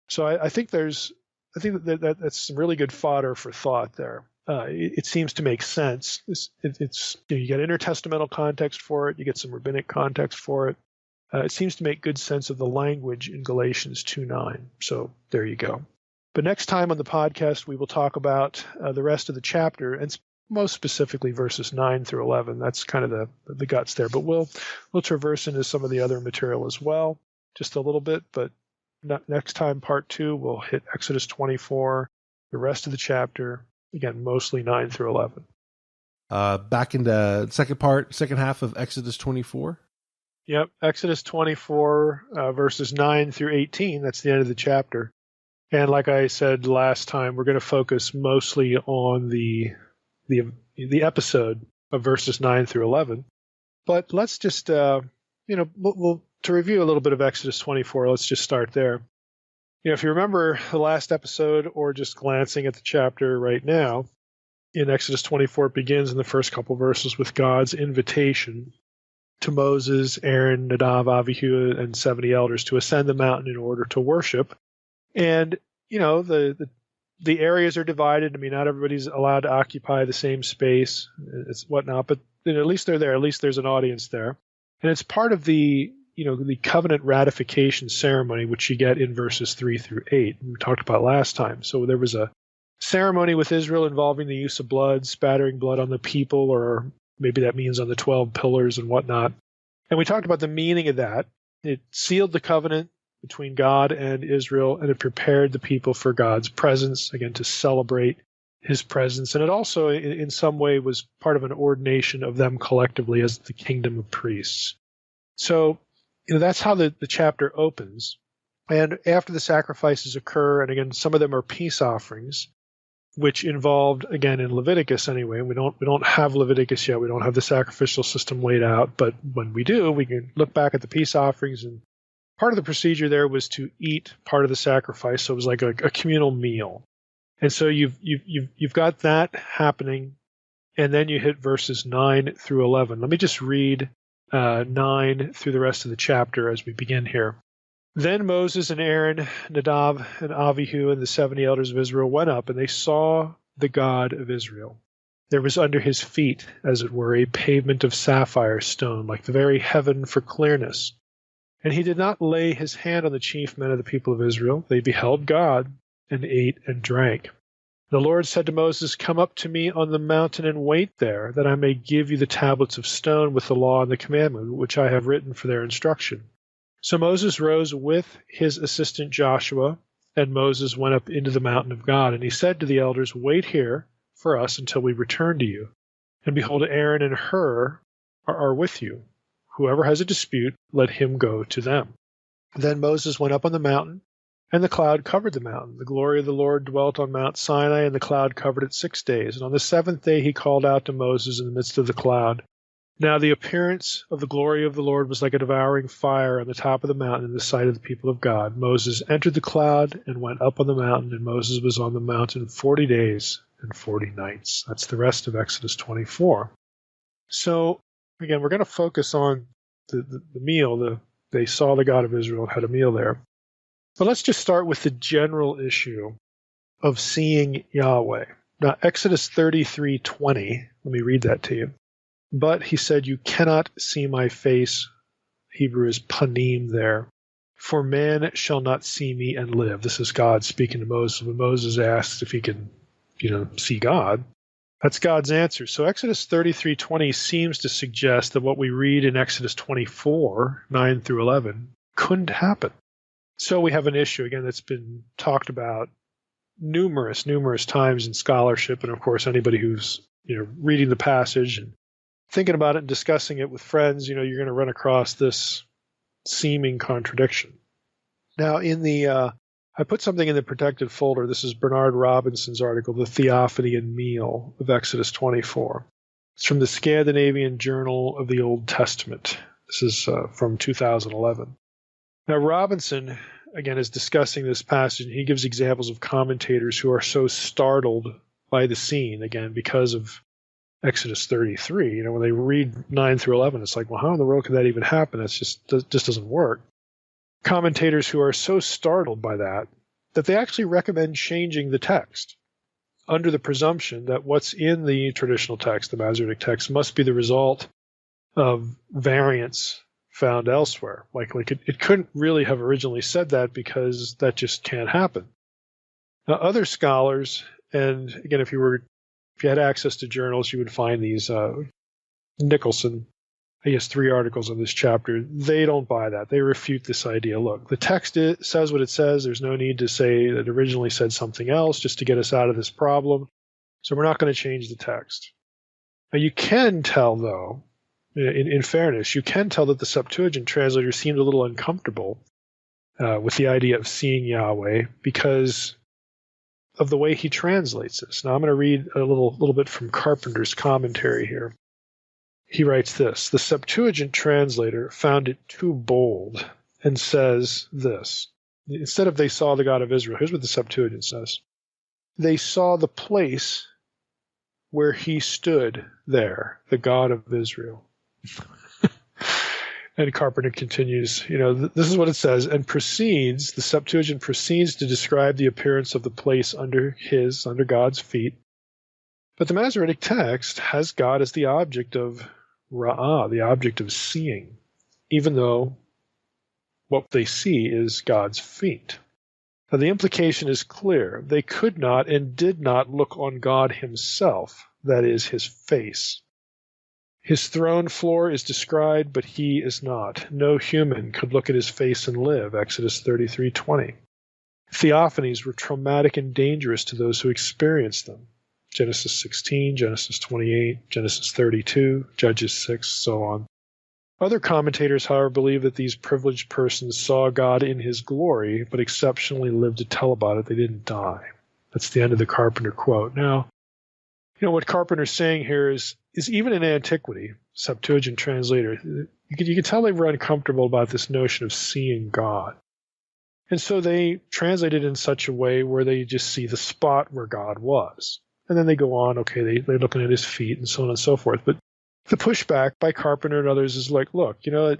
So I think that's some really good fodder for thought there. It seems to make sense. It's you get intertestamental context for it. You get some rabbinic context for it. It seems to make good sense of the language in Galatians 2:9. So there you go. But next time on the podcast, we will talk about the rest of the chapter, and most specifically verses 9 through 11. That's kind of the guts there. But we'll traverse into some of the other material as well, just a little bit. But next time, part 2, we'll hit Exodus 24, the rest of the chapter, again, mostly 9 through 11. Back in the second half of Exodus 24. Yep, Exodus 24, verses 9 through 18. That's the end of the chapter. And like I said last time, we're going to focus mostly on the episode of verses 9 through 11. But let's just, to review a little bit of Exodus 24, let's just start there. If you remember the last episode, or just glancing at the chapter right now, in Exodus 24, it begins in the first couple verses with God's invitation to Moses, Aaron, Nadav, Avihu, and 70 elders to ascend the mountain in order to worship. And, the areas are divided. I mean, not everybody's allowed to occupy the same space, it's whatnot, but at least they're there. At least there's an audience there. And it's part of the covenant ratification ceremony, which you get in verses 3 through 8, we talked about last time. So there was a ceremony with Israel involving the use of blood, spattering blood on the people, or maybe that means on the 12 pillars and whatnot. And we talked about the meaning of that. It sealed the covenant between God and Israel, and it prepared the people for God's presence, again, to celebrate his presence. And it also, in some way, was part of an ordination of them collectively as the kingdom of priests. So, that's how the chapter opens. And after the sacrifices occur, and again, some of them are peace offerings, which involved, again, in Leviticus anyway. We don't have Leviticus yet. We don't have the sacrificial system laid out. But when we do, we can look back at the peace offerings, and part of the procedure there was to eat part of the sacrifice. So it was like a communal meal. And so you've got that happening, and then you hit verses 9 through 11. Let me just read 9 through the rest of the chapter as we begin here. Then Moses and Aaron, Nadav and Avihu, and the 70 elders of Israel went up, and they saw the God of Israel. There was under his feet, as it were, a pavement of sapphire stone, like the very heaven for clearness. And he did not lay his hand on the chief men of the people of Israel. They beheld God, and ate and drank. The Lord said to Moses, "Come up to me on the mountain and wait there, that I may give you the tablets of stone with the law and the commandment, which I have written for their instruction." So Moses rose with his assistant Joshua, and Moses went up into the mountain of God. And he said to the elders, "Wait here for us until we return to you. And behold, Aaron and Hur are with you. Whoever has a dispute, let him go to them." Then Moses went up on the mountain, and the cloud covered the mountain. The glory of the Lord dwelt on Mount Sinai, and the cloud covered it 6 days. And on the 7th day he called out to Moses in the midst of the cloud. Now the appearance of the glory of the Lord was like a devouring fire on the top of the mountain in the sight of the people of God. Moses entered the cloud and went up on the mountain, and Moses was on the mountain 40 days and 40 nights. That's the rest of Exodus 24. So, again, we're going to focus on the meal. They saw the God of Israel and had a meal there. But let's just start with the general issue of seeing Yahweh. Now, Exodus 33:20, let me read that to you. But he said, "You cannot see my face." Hebrew is panim there. "For man shall not see me and live." This is God speaking to Moses. When Moses asks if he can, see God, that's God's answer. So Exodus 33:20 seems to suggest that what we read in Exodus 24, 9 through 11, couldn't happen. So we have an issue, again, that's been talked about numerous times in scholarship. And of course, anybody who's, reading the passage and thinking about it and discussing it with friends, you're going to run across this seeming contradiction. Now, in the I put something in the protected folder. This is Bernard Robinson's article, The Theophany and Meal of Exodus 24. It's from the Scandinavian Journal of the Old Testament. This is from 2011. Now, Robinson, again, is discussing this passage, and he gives examples of commentators who are so startled by the scene, again, because of Exodus 33. When they read 9 through 11, it's like, well, how in the world could that even happen? It just doesn't work. Commentators who are so startled by that they actually recommend changing the text under the presumption that what's in the traditional text, the Masoretic text, must be the result of variants found elsewhere. Like it couldn't really have originally said that because that just can't happen. Now, other scholars, and again, if you had access to journals, you would find these Nicholson, he has 3 articles on this chapter. They don't buy that. They refute this idea. Look, the text says what it says. There's no need to say that it originally said something else just to get us out of this problem. So we're not going to change the text. Now, you can tell, though, in fairness, you can tell that the Septuagint translator seemed a little uncomfortable with the idea of seeing Yahweh because of the way he translates this. Now, I'm going to read a little bit from Carpenter's commentary here. He writes this: the Septuagint translator found it too bold and says this. Instead of they saw the God of Israel, here's what the Septuagint says. They saw the place where he stood there, the God of Israel. And Carpenter continues, this is what it says, and the Septuagint proceeds to describe the appearance of the place under God's feet. But the Masoretic text has God as the object of Ra'ah, the object of seeing, even though what they see is God's feet. Now, the implication is clear. They could not and did not look on God himself, that is, his face. His throne floor is described, but he is not. No human could look at his face and live, Exodus 33:20. Theophanies were traumatic and dangerous to those who experienced them. Genesis 16, Genesis 28, Genesis 32, Judges 6, so on. Other commentators, however, believe that these privileged persons saw God in his glory, but exceptionally lived to tell about it. They didn't die. That's the end of the Carpenter quote. Now, what Carpenter's saying here is even in antiquity, Septuagint translator, you can tell they were uncomfortable about this notion of seeing God. And so they translate it in such a way where they just see the spot where God was. And then they go on, okay, they're looking at his feet and so on and so forth. But the pushback by Carpenter and others is like, look, even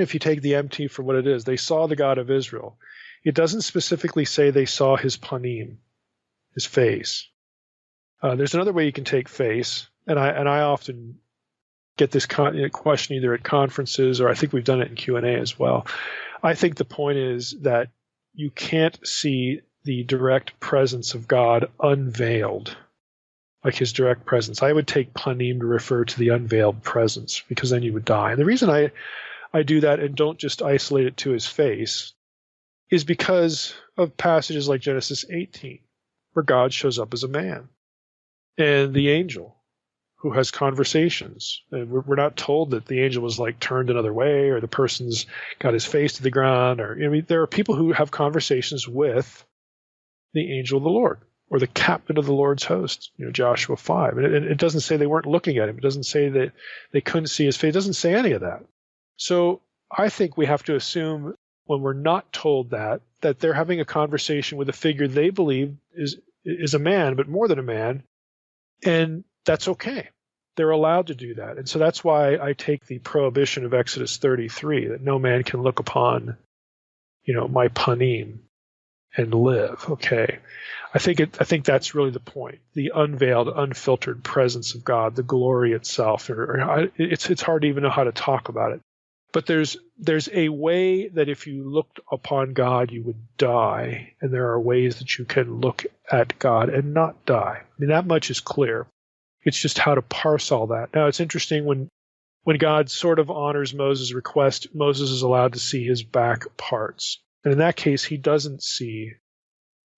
if you take the MT for what it is, they saw the God of Israel. It doesn't specifically say they saw his panim, his face. There's another way you can take face, and I often get this question either at conferences or I think we've done it in Q&A as well. I think the point is that you can't see the direct presence of God unveiled, like his direct presence. I would take panim to refer to the unveiled presence, because then you would die. And the reason I do that and don't just isolate it to his face is because of passages like Genesis 18, where God shows up as a man, and the angel who has conversations. And we're not told that the angel was like turned another way or the person's got his face to the ground. There are people who have conversations with the angel of the Lord or the captain of the Lord's host, Joshua 5. And it doesn't say they weren't looking at him. It doesn't say that they couldn't see his face. It doesn't say any of that. So I think we have to assume when we're not told that they're having a conversation with a figure they believe is a man, but more than a man. And that's okay. They're allowed to do that. And so that's why I take the prohibition of Exodus 33, that no man can look upon, my panim and live. Okay. I think that's really the point. The unveiled, unfiltered presence of God, the glory itself. It's hard to even know how to talk about it. But there's a way that if you looked upon God, you would die. And there are ways that you can look at God and not die. That much is clear. It's just how to parse all that. Now, it's interesting when God sort of honors Moses' request, Moses is allowed to see his back parts. And in that case, he doesn't see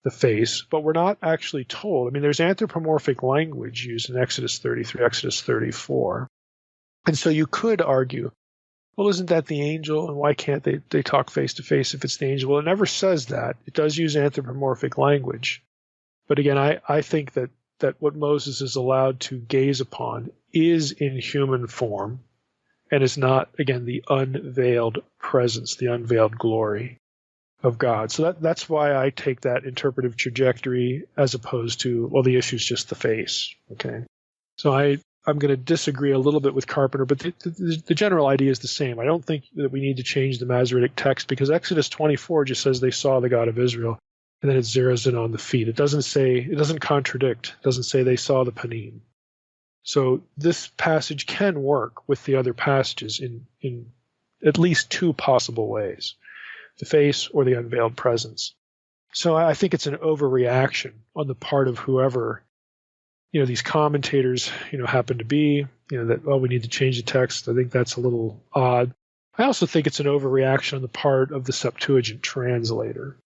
the face, but we're not actually told. There's anthropomorphic language used in Exodus 33, Exodus 34. And so you could argue, well, isn't that the angel? And why can't they talk face to face if it's the angel? Well, it never says that. It does use anthropomorphic language. But again, I think that what Moses is allowed to gaze upon is in human form and is not, again, the unveiled presence, the unveiled glory of God. So that's why I take that interpretive trajectory as opposed to, well, the issue is just the face. Okay. So I'm going to disagree a little bit with Carpenter, but the general idea is the same. I don't think that we need to change the Masoretic text because Exodus 24 just says they saw the God of Israel, and then it zeroes in on the feet. It doesn't contradict. It doesn't say they saw the panim. So this passage can work with the other passages in at least two possible ways, the face or the unveiled presence. So I think it's an overreaction on the part of whoever these commentators, happen to be, that, well, we need to change the text. I think that's a little odd. I also think it's an overreaction on the part of the Septuagint translator.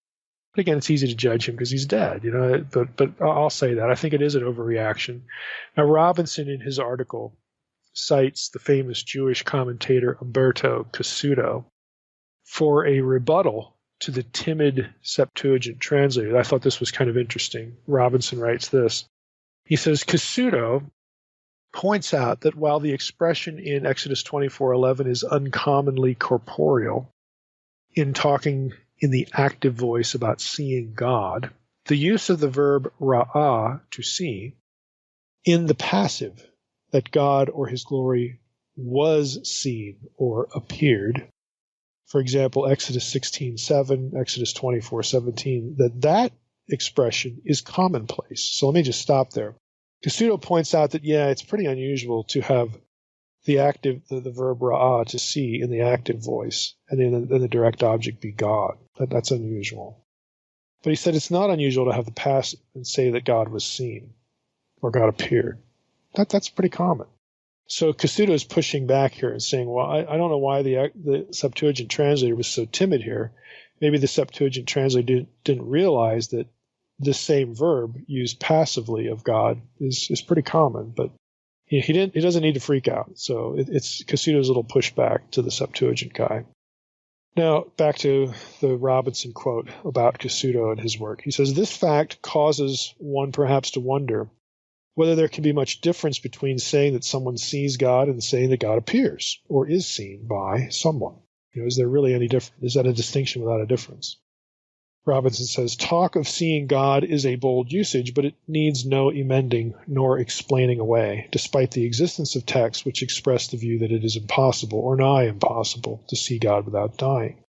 But again, it's easy to judge him because he's dead, but I'll say that. I think it is an overreaction. Now, Robinson, in his article, cites the famous Jewish commentator Umberto Cassuto for a rebuttal to the timid Septuagint translator. I thought this was kind of interesting. Robinson writes this. He says, Cassuto points out that while the expression in Exodus 24:11 is uncommonly corporeal in talking in the active voice about seeing God, the use of the verb ra'ah, to see, in the passive, that God or his glory was seen or appeared, for example, Exodus 16:7, Exodus 24:17, that expression is commonplace. So let me just stop there. Cassuto points out that, it's pretty unusual to have the verb ra'ah, to see, in the active voice, and then the direct object be God. That's unusual. But he said it's not unusual to have the passive and say that God was seen or God appeared. That's pretty common. So Cassuto is pushing back here and saying, well, I don't know why the Septuagint translator was so timid here. Maybe the Septuagint translator didn't realize that this same verb used passively of God is pretty common, but he doesn't need to freak out. So it's Cassuto's little pushback to the Septuagint guy. Now, back to the Robinson quote about Cassuto and his work. He says, this fact causes one perhaps to wonder whether there can be much difference between saying that someone sees God and saying that God appears or is seen by someone. Is there really any difference? Is that a distinction without a difference? Robinson says, talk of seeing God is a bold usage, but it needs no emending nor explaining away, despite the existence of texts which express the view that it is impossible or nigh impossible to see God without dying.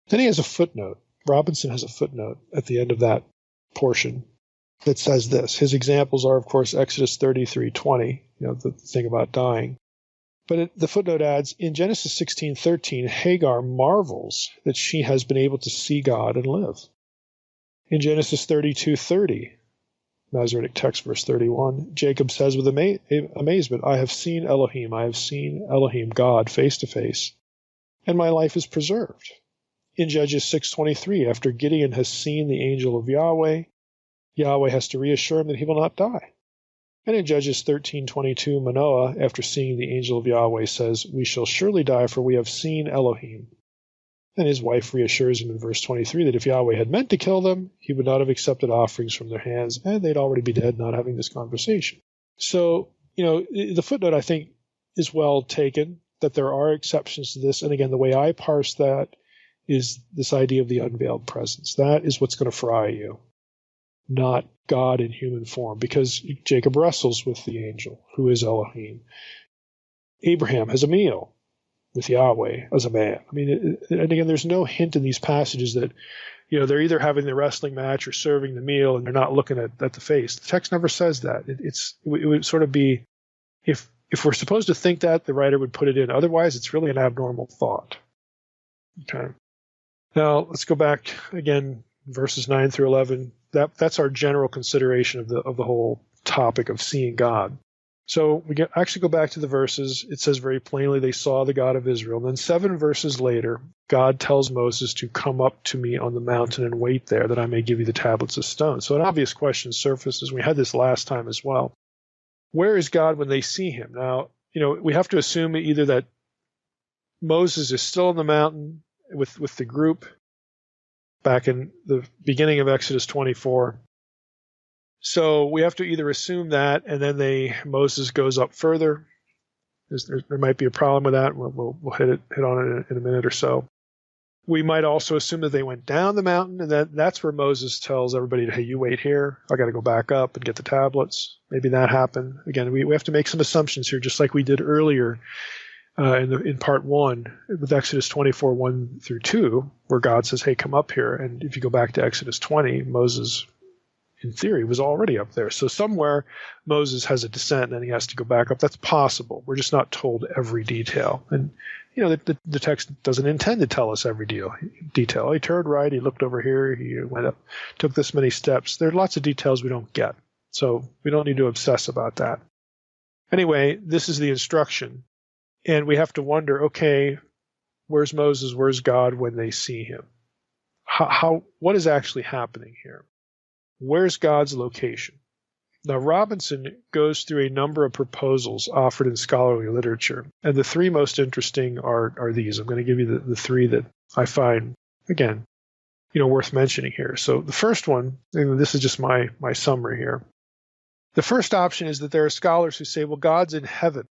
Then he has a footnote. Robinson has a footnote at the end of that portion that says this. His examples are, of course, Exodus 33:20, the thing about dying. But the footnote adds, in Genesis 16:13, Hagar marvels that she has been able to see God and live. In Genesis 32:30, Masoretic text, verse 31, Jacob says with amazement, I have seen Elohim, God, face to face, and my life is preserved. In Judges 6:23, after Gideon has seen the angel of Yahweh, Yahweh has to reassure him that he will not die. And in Judges 13:22, Manoah, after seeing the angel of Yahweh, says, we shall surely die, for we have seen Elohim. And his wife reassures him in verse 23 that if Yahweh had meant to kill them, he would not have accepted offerings from their hands, and they'd already be dead, not having this conversation. So, the footnote, I think, is well taken, that there are exceptions to this. And again, the way I parse that is this idea of the unveiled presence. That is what's going to fry you, not God in human form, because Jacob wrestles with the angel, who is Elohim. Abraham has a meal with Yahweh as a man. I mean, and again, there's no hint in these passages that, they're either having the wrestling match or serving the meal, and they're not looking at the face. The text never says that. It would sort of be, if we're supposed to think that, the writer would put it in. Otherwise, it's really an abnormal thought. Okay. Now, let's go back again, verses 9 through 11. That's our general consideration of the whole topic of seeing God. So we actually go back to the verses. It says very plainly they saw the God of Israel. And then 7 verses later, God tells Moses to come up to me on the mountain and wait there, that I may give you the tablets of stone. So an obvious question surfaces. We had this last time as well. Where is God when they see him? Now, we have to assume either that Moses is still on the mountain with the group back in the beginning of Exodus 24. So we have to either assume that, and then Moses goes up further. There might be a problem with that. We'll hit on it in a minute or so. We might also assume that they went down the mountain, and that's where Moses tells everybody, hey, you wait here. I got to go back up and get the tablets. Maybe that happened. Again, we have to make some assumptions here, just like we did earlier in part 1 with Exodus 24, 1 through 2, where God says, hey, come up here. And if you go back to Exodus 20, Moses, in theory, was already up there. So somewhere Moses has a descent and he has to go back up. That's possible. We're just not told every detail. And the text doesn't intend to tell us every detail. He turned right, he looked over here, he went up, took this many steps. There are lots of details we don't get. So we don't need to obsess about that. Anyway, this is the instruction. And we have to wonder, okay, where's Moses, where's God when they see him? What is actually happening here? Where's God's location? Now, Robinson goes through a number of proposals offered in scholarly literature, and the three most interesting are these. I'm going to give you the three that I find, again, worth mentioning here. So the first one, and this is just my summary here. The first option is that there are scholars who say, well, God's in heaven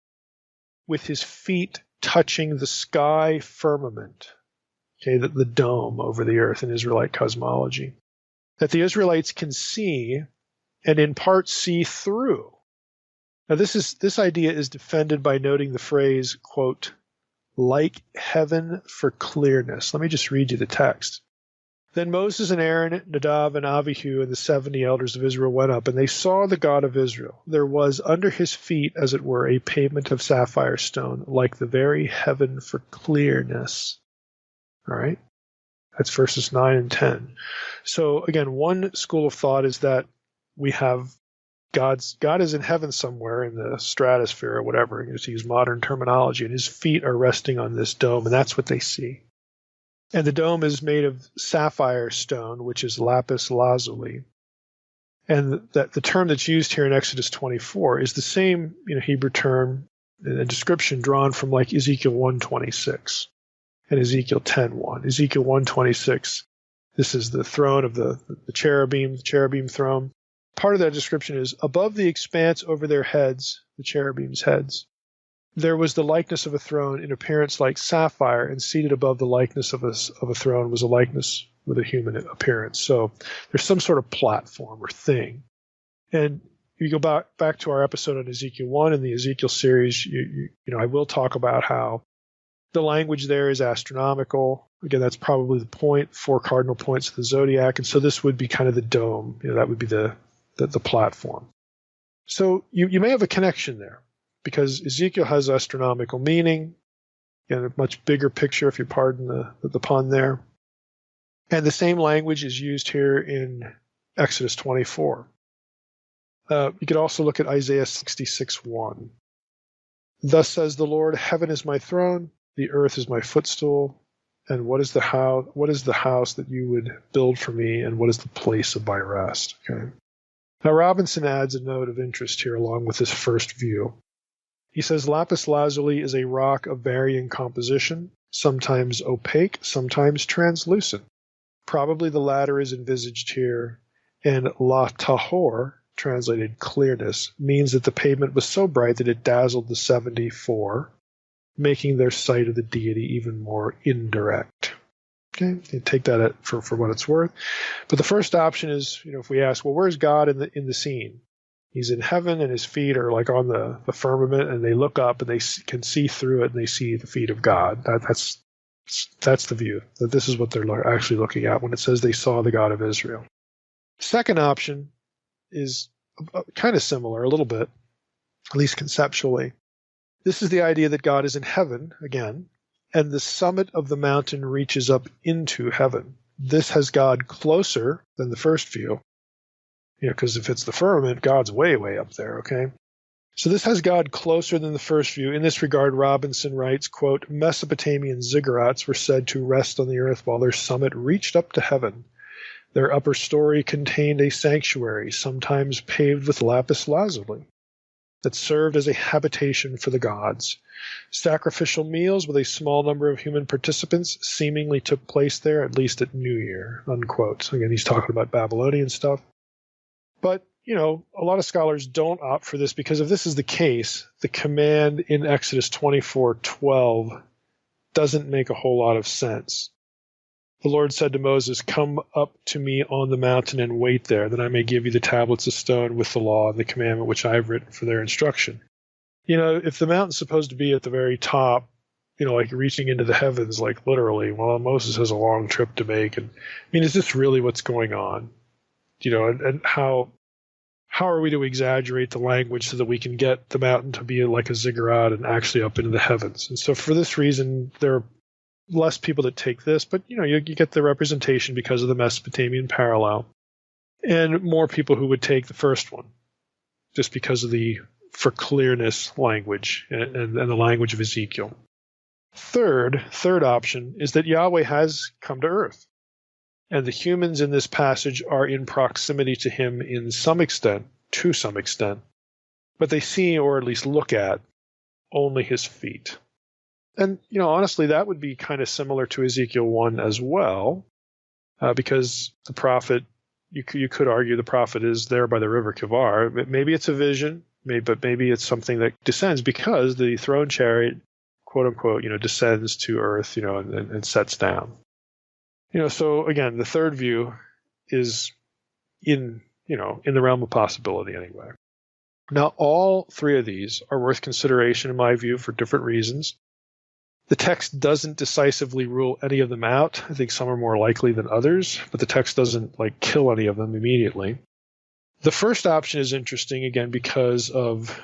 with his feet touching the sky firmament, okay, the dome over the earth in Israelite cosmology, that the Israelites can see and in part see through. Now this idea is defended by noting the phrase, quote, like heaven for clearness. Let me just read you the text. Then Moses and Aaron, Nadab and Abihu and the 70 elders of Israel went up, and they saw the God of Israel. There was under his feet, as it were, a pavement of sapphire stone, like the very heaven for clearness. All right? That's verses 9 and 10. So again, one school of thought is that we have God is in heaven somewhere in the stratosphere or whatever, to use modern terminology, and his feet are resting on this dome, and that's what they see. And the dome is made of sapphire stone, which is lapis lazuli. And that the term that's used here in Exodus 24 is the same Hebrew term, a description drawn from like Ezekiel 1:26 and Ezekiel 10:1. Ezekiel 1:26, this is the throne of the cherubim throne. Part of that description is, above the expanse over their heads, the cherubim's heads, there was the likeness of a throne in appearance like sapphire, and seated above the likeness of a throne was a likeness with a human appearance. So there's some sort of platform or thing. And if you go back to our episode on Ezekiel 1 in the Ezekiel series, I will talk about how the language there is astronomical. Again, that's probably the point, 4 cardinal points of the zodiac. And so this would be kind of the dome. That would be the platform. So you may have a connection there, because Ezekiel has astronomical meaning, and a much bigger picture, if you pardon the pun there. And the same language is used here in Exodus 24. You could also look at Isaiah 66:1. Thus says the Lord, heaven is my throne, the earth is my footstool, and what is the house that you would build for me, and what is the place of my rest? Okay. Now Robinson adds a note of interest here along with this first view. He says lapis lazuli is a rock of varying composition, sometimes opaque, sometimes translucent. Probably the latter is envisaged here, and la tahor, translated clearness, means that the pavement was so bright that it dazzled the 74, making their sight of the deity even more indirect. Okay, you take that for what it's worth. But the first option is, if we ask, well, where's God in the scene? He's in heaven, and his feet are like on the firmament, and they look up and they can see through it, and they see the feet of God. That's the view. That this is what they're actually looking at when it says they saw the God of Israel. Second option is kind of similar, a little bit, at least conceptually. This is the idea that God is in heaven again, and the summit of the mountain reaches up into heaven. This has God closer than the first view. Because if it's the firmament, God's way, way up there, okay? So this has God closer than the first view. In this regard, Robinson writes, quote, Mesopotamian ziggurats were said to rest on the earth while their summit reached up to heaven. Their upper story contained a sanctuary, sometimes paved with lapis lazuli. that served as a habitation for the gods. Sacrificial meals with a small number of human participants seemingly took place there, at least at New Year, unquote. So again, he's talking about Babylonian stuff. But, a lot of scholars don't opt for this because if this is the case, the command in Exodus 24:12 doesn't make a whole lot of sense. The Lord said to Moses, "Come up to me on the mountain and wait there, that I may give you the tablets of stone with the law and the commandment which I have written for their instruction." If the mountain's supposed to be at the very top, like reaching into the heavens, like literally, well, Moses has a long trip to make. And is this really what's going on? And how are we to exaggerate the language so that we can get the mountain to be like a ziggurat and actually up into the heavens? And so for this reason, there are less people that take this, but you get the representation because of the Mesopotamian parallel, and more people who would take the first one, just because of the for clearness language and the language of Ezekiel. Third option is that Yahweh has come to earth, and the humans in this passage are in proximity to him to some extent, but they see, or at least look at, only his feet. And, honestly, that would be kind of similar to Ezekiel 1 as well, because the prophet, you could argue the prophet is there by the river Kivar. Maybe it's a vision, but maybe it's something that descends because the throne chariot, quote unquote, descends to earth, and sets down. So again, the third view is in the realm of possibility anyway. Now, all three of these are worth consideration in my view for different reasons. The text doesn't decisively rule any of them out. I think some are more likely than others, but the text doesn't kill any of them immediately. The first option is interesting, again, because of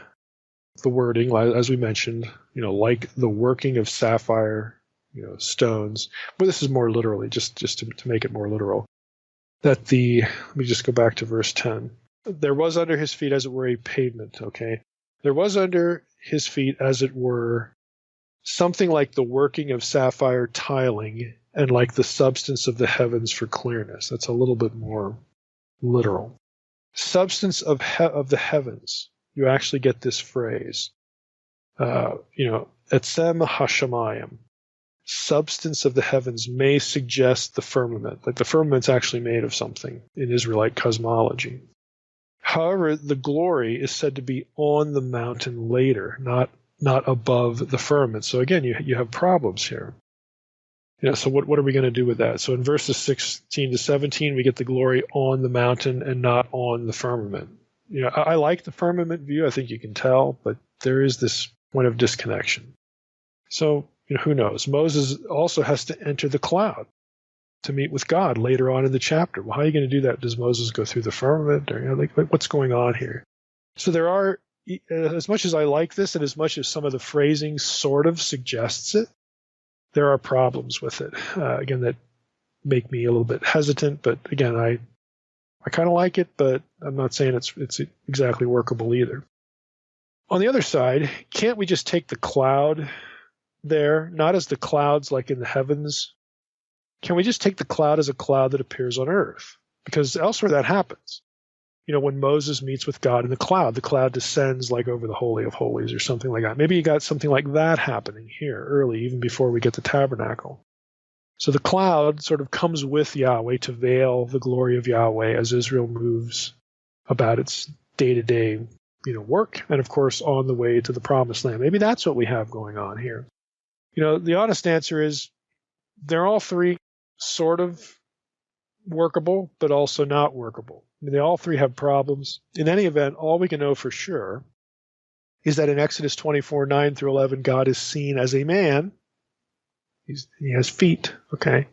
the wording, as we mentioned, like the working of sapphire, stones. But this is more literally, just to make it more literal. Let me just go back to verse 10. There was under his feet, as it were, a pavement, okay? There was under his feet, as it were, something like the working of sapphire tiling and like the substance of the heavens for clearness. That's a little bit more literal. Substance of the heavens. You actually get this phrase. Etsem hashamayim. Substance of the heavens may suggest the firmament. Like the firmament's actually made of something in Israelite cosmology. However, the glory is said to be on the mountain later, not above the firmament. So again, you have problems here. So what are we going to do with that? So in verses 16 to 17, we get the glory on the mountain and not on the firmament. I like the firmament view. I think you can tell, but there is this point of disconnection. So who knows? Moses also has to enter the cloud to meet with God later on in the chapter. Well, how are you going to do that? Does Moses go through the firmament, or what's going on here? So there are, as much as I like this, and as much as some of the phrasing sort of suggests it, there are problems with it. Again, that make me a little bit hesitant. But again, I kind of like it, but I'm not saying it's exactly workable either. On the other side, can't we just take the cloud there, not as the clouds like in the heavens? Can we just take the cloud as a cloud that appears on earth? Because elsewhere that happens. When Moses meets with God in the cloud descends like over the Holy of Holies or something like that. Maybe you got something like that happening here early, even before we get the tabernacle. So the cloud sort of comes with Yahweh to veil the glory of Yahweh as Israel moves about its day-to-day, work, and of course on the way to the Promised Land. Maybe that's what we have going on here. The honest answer is they're all three sort of workable, but also not workable. They all three have problems. In any event, all we can know for sure is that in Exodus 24, 9 through 11, God is seen as a man. He has feet, okay?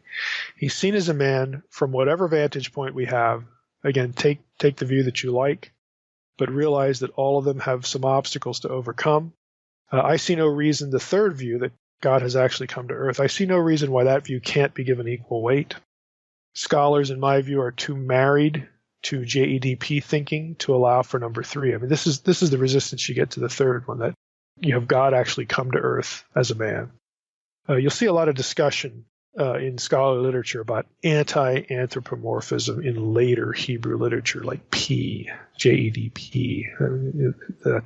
He's seen as a man from whatever vantage point we have. Again, take the view that you like, but realize that all of them have some obstacles to overcome. I see no reason, the third view, that God has actually come to earth, I see no reason why that view can't be given equal weight. Scholars, in my view, are too married to JEDP thinking to allow for number 3. This is the resistance you get to the third one, that you have God actually come to earth as a man. You'll see a lot of discussion in scholarly literature about anti-anthropomorphism in later Hebrew literature, like P, JEDP.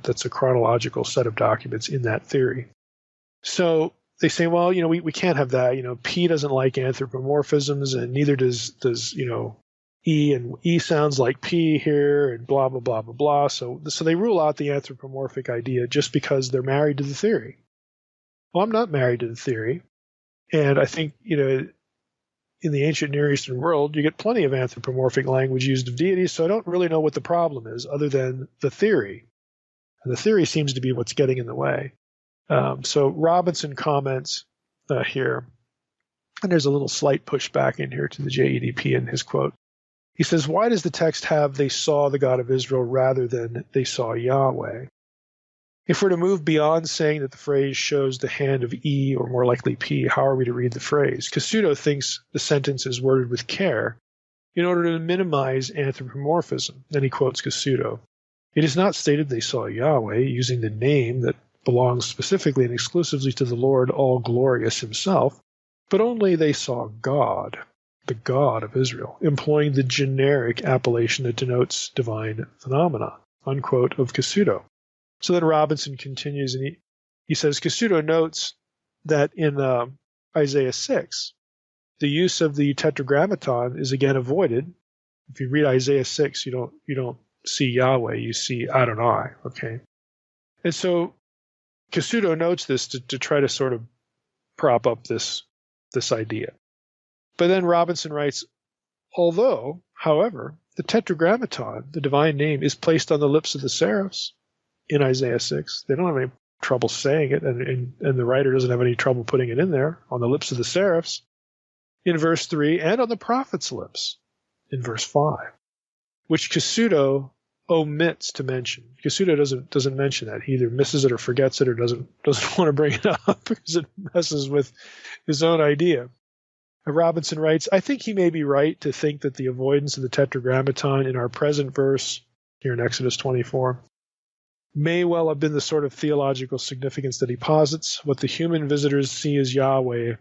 That's a chronological set of documents in that theory. So they say, well, we can't have that. P doesn't like anthropomorphisms, and neither does E, and E sounds like P here, and blah, blah, blah, blah, blah. So they rule out the anthropomorphic idea just because they're married to the theory. Well, I'm not married to the theory. And I think, in the ancient Near Eastern world, you get plenty of anthropomorphic language used of deities, so I don't really know what the problem is other than the theory. And the theory seems to be what's getting in the way. So Robinson comments here, and there's a little slight pushback in here to the JEDP in his quote. He says, why does the text have they saw the God of Israel rather than they saw Yahweh? If we're to move beyond saying that the phrase shows the hand of E, or more likely P, how are we to read the phrase? Cassuto thinks the sentence is worded with care in order to minimize anthropomorphism. Then he quotes Cassuto. It is not stated they saw Yahweh using the name that belongs specifically and exclusively to the Lord all-glorious himself, but only they saw God, the God of Israel, employing the generic appellation that denotes divine phenomena, unquote, of Cassuto. So then Robinson continues, and he says, Cassuto notes that in Isaiah 6, the use of the tetragrammaton is again avoided. If you read Isaiah 6, you don't see Yahweh, you see Adonai, okay? And so Cassuto notes this to try to sort of prop up this idea. But then Robinson writes, although, however, the tetragrammaton, the divine name, is placed on the lips of the seraphs in Isaiah 6. They don't have any trouble saying it, and the writer doesn't have any trouble putting it in there, on the lips of the seraphs, in verse 3, and on the prophet's lips, in verse 5, which Cassuto omits to mention. Cassuto doesn't mention that. He either misses it or forgets it, or doesn't want to bring it up because it messes with his own idea. Robinson writes, I think he may be right to think that the avoidance of the tetragrammaton in our present verse, here in Exodus 24, may well have been the sort of theological significance that he posits. What the human visitors see as Yahweh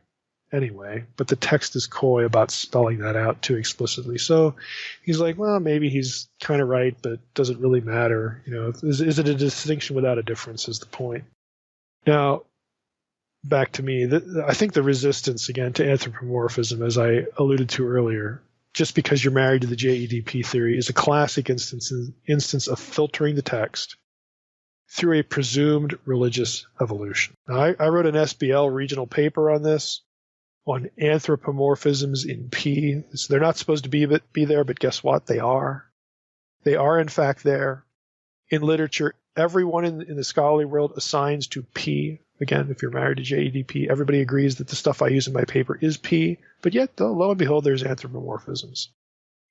anyway, but the text is coy about spelling that out too explicitly. So he's like, well, maybe he's kind of right, but does it really matter? Is it a distinction without a difference is the point. Now, back to me, I think the resistance, again, to anthropomorphism, as I alluded to earlier, just because you're married to the JEDP theory, is a classic instance of filtering the text through a presumed religious evolution. Now, I wrote an SBL regional paper on this, on anthropomorphisms in P. So they're not supposed to be there, but guess what? They are. They are, in fact, there. In literature, everyone in the scholarly world assigns to P. Again, if you're married to JEDP, everybody agrees that the stuff I use in my paper is P, but yet, lo and behold, there's anthropomorphisms.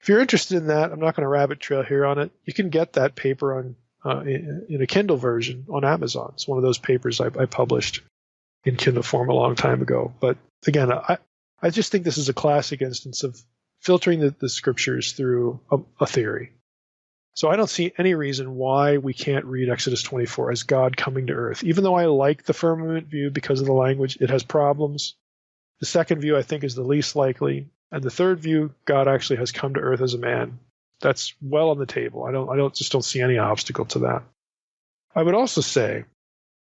If you're interested in that, I'm not going to rabbit trail here on it. You can get that paper in a Kindle version on Amazon. It's one of those papers I published in Kindle form a long time ago. But again, I just think this is a classic instance of filtering the scriptures through a theory. So I don't see any reason why we can't read Exodus 24 as God coming to earth. Even though I like the firmament view because of the language, it has problems. The second view, I think, is the least likely. And the third view, God actually has come to earth as a man. That's well on the table. I don't see any obstacle to that. I would also say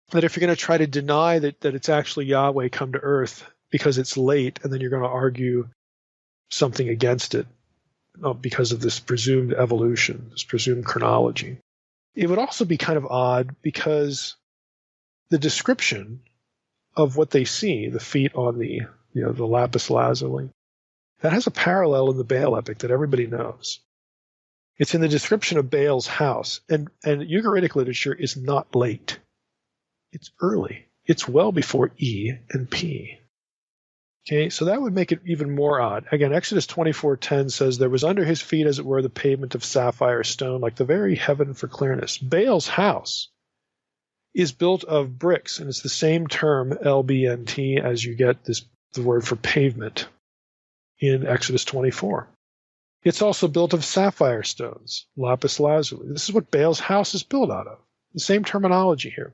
that if you're going to try to deny that it's actually Yahweh come to earth because it's late, and then you're going to argue something against it because of this presumed evolution, this presumed chronology, it would also be kind of odd because the description of what they see, the feet on the lapis lazuli, that has a parallel in the Baal epic that everybody knows. It's in the description of Baal's house, and Ugaritic literature is not late. It's early. It's well before E and P. Okay, so that would make it even more odd. Again, Exodus 24:10 says, there was under his feet, as it were, the pavement of sapphire stone, like the very heaven for clearness. Baal's house is built of bricks, and it's the same term, LBNT, as you get the word for pavement in Exodus 24. It's also built of sapphire stones, lapis lazuli. This is what Baal's house is built out of. The same terminology here.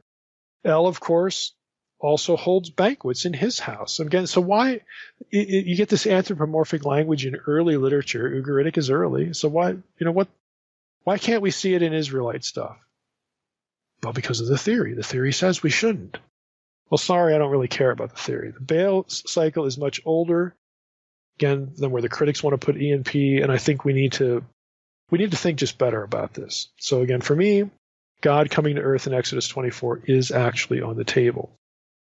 El, of course, also holds banquets in his house. Again, so why you get this anthropomorphic language in early literature? Ugaritic is early, so why can't we see it in Israelite stuff? Well, because of the theory. The theory says we shouldn't. Well, sorry, I don't really care about the theory. The Baal cycle is much older, again, than where the critics want to put ENP, and I think we need to think just better about this. So again, for me, God coming to earth in Exodus 24 is actually on the table.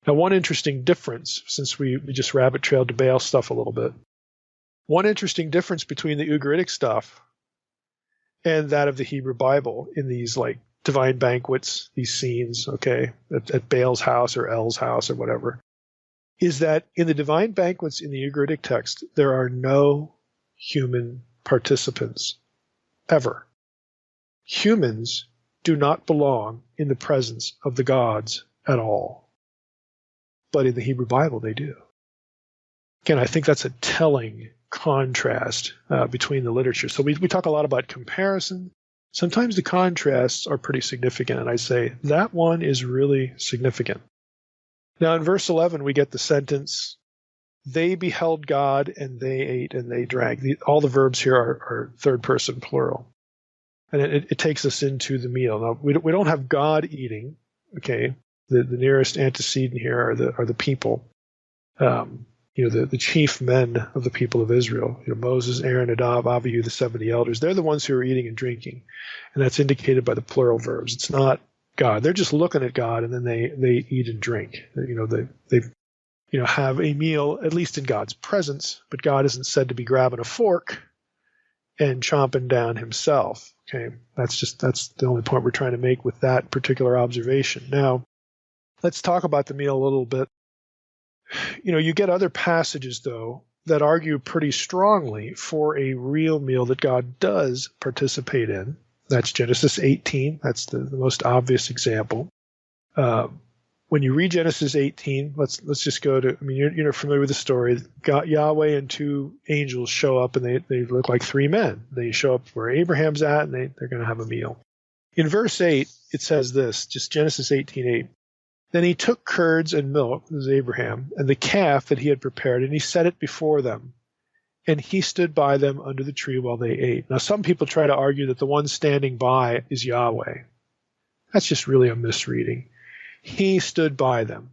Now, one interesting difference, since we just rabbit trailed to Baal stuff a little bit, one interesting difference between the Ugaritic stuff and that of the Hebrew Bible in these like divine banquets, these scenes, okay, at Baal's house or El's house or whatever, is that in the divine banquets in the Ugaritic text, there are no human participants ever. Humans do not belong in the presence of the gods at all. But in the Hebrew Bible, they do. Again, I think that's a telling contrast between the literature. So we talk a lot about comparison. Sometimes the contrasts are pretty significant, and I say that one is really significant. Now, in verse 11, we get the sentence, they beheld God, and they ate, and they drank. All the verbs here are third person plural. And it takes us into the meal. Now, we don't have God eating, okay? The nearest antecedent here are the people, the chief men of the people of Israel. Moses, Aaron, Nadav, Abihu, the 70 elders. They're the ones who are eating and drinking, and that's indicated by the plural verbs. It's not God. They're just looking at God, and then they eat and drink. They have a meal, at least in God's presence, but God isn't said to be grabbing a fork and chomping down himself. Okay, that's the only point we're trying to make with that particular observation. Now, let's talk about the meal a little bit. You get other passages, though, that argue pretty strongly for a real meal that God does participate in. That's Genesis 18. That's the most obvious example. When you read Genesis 18, let's just go to, you're familiar with the story. Yahweh and two angels show up, and they look like three men. They show up where Abraham's at, and they're going to have a meal. In verse 8, it says this, just Genesis 18:8. Then he took curds and milk, this is Abraham, and the calf that he had prepared, and he set it before them. And he stood by them under the tree while they ate. Now, some people try to argue that the one standing by is Yahweh. That's just really a misreading. He stood by them.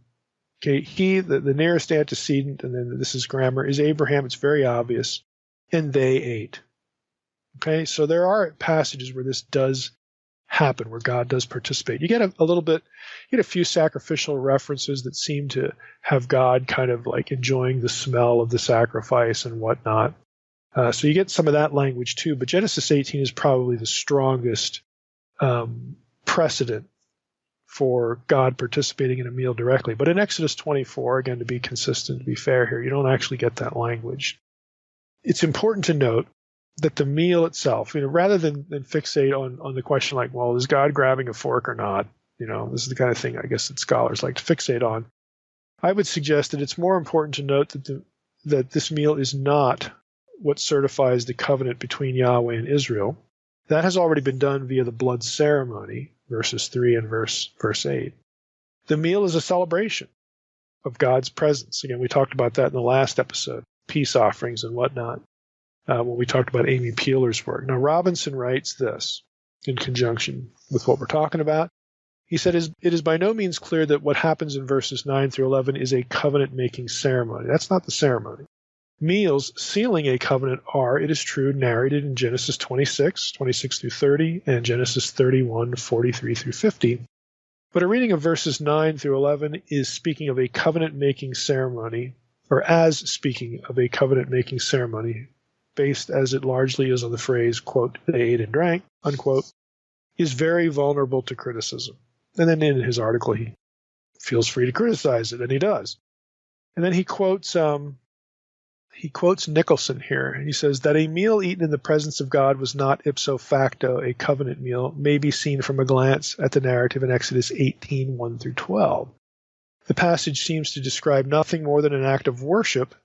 Okay, he, the nearest antecedent, and then this is grammar, is Abraham. It's very obvious. And they ate. Okay, so there are passages where this does happen, where God does participate. You get a few sacrificial references that seem to have God kind of like enjoying the smell of the sacrifice and whatnot. So you get some of that language too, but Genesis 18 is probably the strongest precedent for God participating in a meal directly. But in Exodus 24, again, to be consistent, to be fair here, you don't actually get that language. It's important to note that the meal itself, rather than fixate on the question like, well, is God grabbing a fork or not? This is the kind of thing I guess that scholars like to fixate on. I would suggest that it's more important to note that this meal is not what certifies the covenant between Yahweh and Israel. That has already been done via the blood ceremony, verses 3 and verse 8. The meal is a celebration of God's presence. Again, we talked about that in the last episode, peace offerings and whatnot, when we talked about Amy Peeler's work. Now, Robinson writes this in conjunction with what we're talking about. He said, it is by no means clear that what happens in verses 9 through 11 is a covenant-making ceremony. That's not the ceremony. Meals sealing a covenant are, it is true, narrated in Genesis 26 through 30, and Genesis 31, 43 through 50. But a reading of verses 9 through 11 is speaking of a covenant-making ceremony, or as speaking of a covenant-making ceremony, based as it largely is on the phrase, quote, they ate and drank, unquote, is very vulnerable to criticism. And then in his article, he feels free to criticize it, and he does. And then he quotes Nicholson here. He says that a meal eaten in the presence of God was not ipso facto a covenant meal may be seen from a glance at the narrative in Exodus 18, 1 through 12. The passage seems to describe nothing more than an act of worship,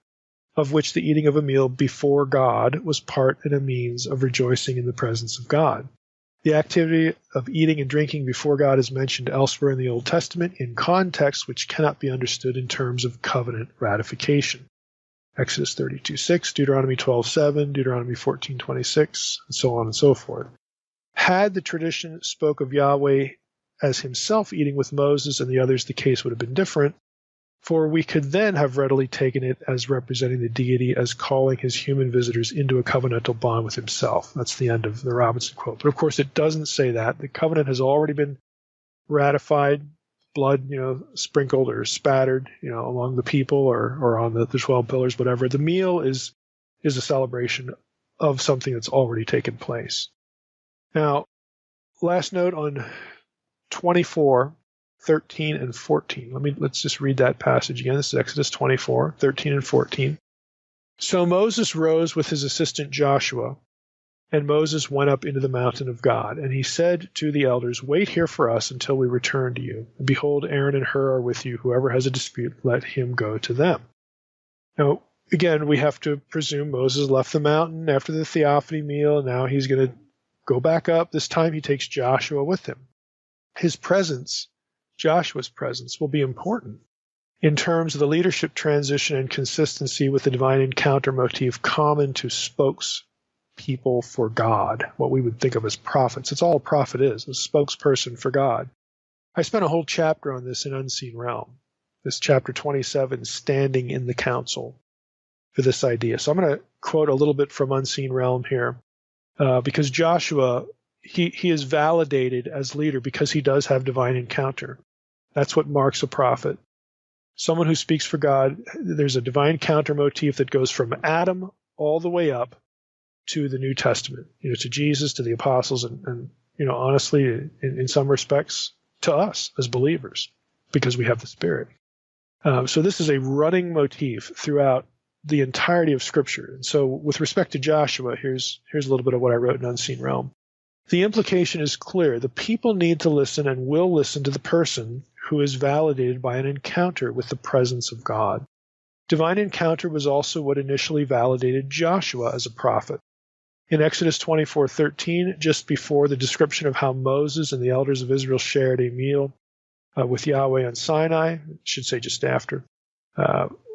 of which the eating of a meal before God was part and a means of rejoicing in the presence of God. The activity of eating and drinking before God is mentioned elsewhere in the Old Testament in context which cannot be understood in terms of covenant ratification. Exodus 32:6, Deuteronomy 12:7, Deuteronomy 14:26, and so on and so forth. Had the tradition spoke of Yahweh as himself eating with Moses and the others, the case would have been different, for we could then have readily taken it as representing the deity as calling his human visitors into a covenantal bond with himself. That's the end of the Robinson quote. But of course, it doesn't say that. The covenant has already been ratified, blood, sprinkled or spattered, among the people or on the 12 pillars, whatever. The meal is a celebration of something that's already taken place. Now, last note on 24, 13, and 14. Let's just read that passage again. This is Exodus 24, 13, and 14. So Moses rose with his assistant Joshua, and Moses went up into the mountain of God. And he said to the elders, "Wait here for us until we return to you. And behold, Aaron and Hur are with you. Whoever has a dispute, let him go to them." Now, again, we have to presume Moses left the mountain after the theophany meal. Now he's going to go back up. This time he takes Joshua with him. His presence, Joshua's presence, will be important in terms of the leadership transition and consistency with the divine encounter motif common to spokespeople for God, what we would think of as prophets. It's all a prophet is, a spokesperson for God. I spent a whole chapter on this in Unseen Realm, this chapter 27, Standing in the Council, for this idea. So I'm going to quote a little bit from Unseen Realm here, because Joshua, he is validated as leader because he does have divine encounter. That's what marks a prophet. Someone who speaks for God. There's a divine counter motif that goes from Adam all the way up to the New Testament, to Jesus, to the apostles, and honestly, in some respects, to us as believers, because we have the Spirit. So this is a running motif throughout the entirety of Scripture. And so with respect to Joshua, here's a little bit of what I wrote in Unseen Realm. The implication is clear. The people need to listen and will listen to the person who is validated by an encounter with the presence of God. Divine encounter was also what initially validated Joshua as a prophet. In Exodus 24:13, just before the description of how Moses and the elders of Israel shared a meal with Yahweh on Sinai, I should say just after,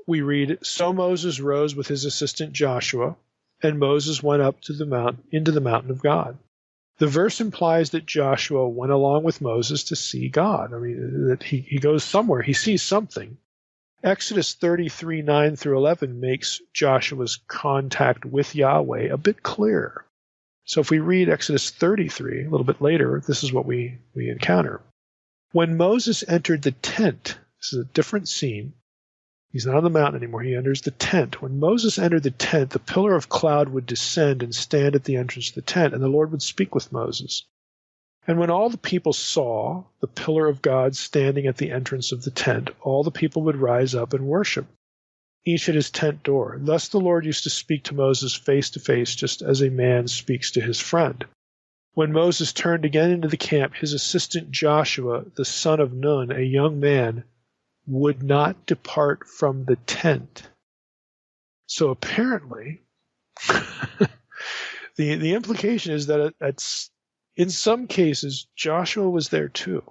we read, "So Moses rose with his assistant Joshua, and Moses went up to into the mountain of God." The verse implies that Joshua went along with Moses to see God. That he goes somewhere. He sees something. Exodus 33:9 through 11 makes Joshua's contact with Yahweh a bit clearer. So if we read Exodus 33 a little bit later, this is what we encounter. When Moses entered the tent, this is a different scene. He's not on the mountain anymore. He enters the tent. When Moses entered the tent, the pillar of cloud would descend and stand at the entrance of the tent, and the Lord would speak with Moses. And when all the people saw the pillar of God standing at the entrance of the tent, all the people would rise up and worship, each at his tent door. Thus the Lord used to speak to Moses face to face, just as a man speaks to his friend. When Moses turned again into the camp, his assistant Joshua, the son of Nun, a young man, would not depart from the tent. So apparently, the implication is that in some cases, Joshua was there too.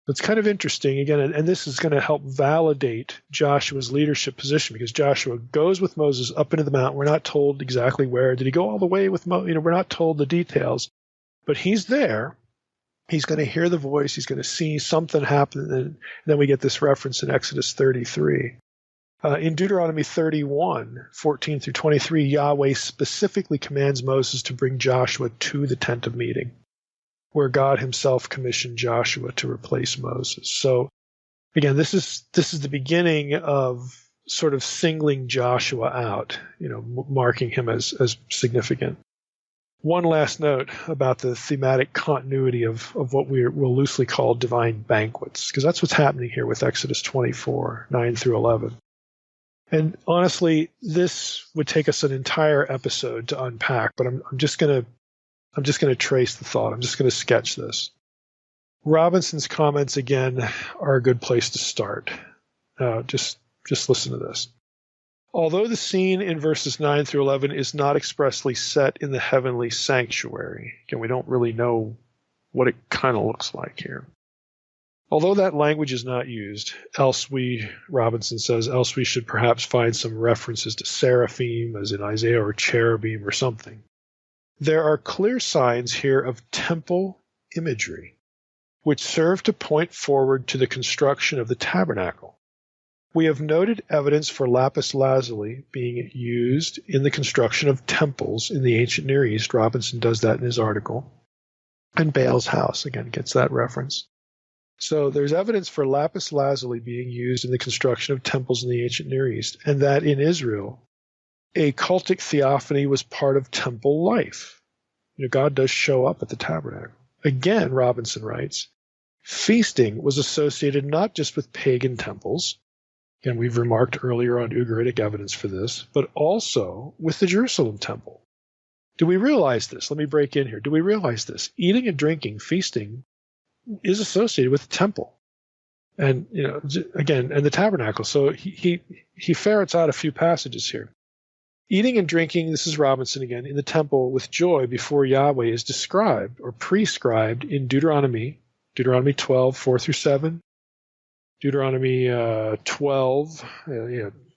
It's kind of interesting, again, and this is going to help validate Joshua's leadership position, because Joshua goes with Moses up into the mountain. We're not told exactly where. Did he go all the way with Moses? We're not told the details, but he's there. He's going to hear the voice. He's going to see something happen. And then we get this reference in Exodus 33. In Deuteronomy 31:14 through 23, Yahweh specifically commands Moses to bring Joshua to the tent of meeting, where God himself commissioned Joshua to replace Moses. So again, this is the beginning of sort of singling Joshua out, marking him as significant. One last note about the thematic continuity of what we'll loosely call divine banquets, because that's what's happening here with Exodus 24:9 through 11. And honestly, this would take us an entire episode to unpack, but I'm just going to trace the thought. I'm just going to sketch this. Robinson's comments again are a good place to start. Just listen to this. Although the scene in verses 9 through 11 is not expressly set in the heavenly sanctuary, again, we don't really know what it kind of looks like here. Although that language is not used, Robinson says, else we should perhaps find some references to seraphim, as in Isaiah, or cherubim or something. There are clear signs here of temple imagery, which serve to point forward to the construction of the tabernacle. We have noted evidence for lapis lazuli being used in the construction of temples in the ancient Near East. Robinson does that in his article. And Baal's house, again, gets that reference. So there's evidence for lapis lazuli being used in the construction of temples in the ancient Near East, and that in Israel, a cultic theophany was part of temple life. God does show up at the tabernacle. Again, Robinson writes, feasting was associated not just with pagan temples, and we've remarked earlier on Ugaritic evidence for this, but also with the Jerusalem temple. Do we realize this? Let me break in here. Do we realize this? Eating and drinking, feasting, is associated with the temple. And, again, and the tabernacle. So he ferrets out a few passages here. Eating and drinking, this is Robinson again, in the temple with joy before Yahweh is described or prescribed in Deuteronomy 12, 4 through 7, Deuteronomy 12,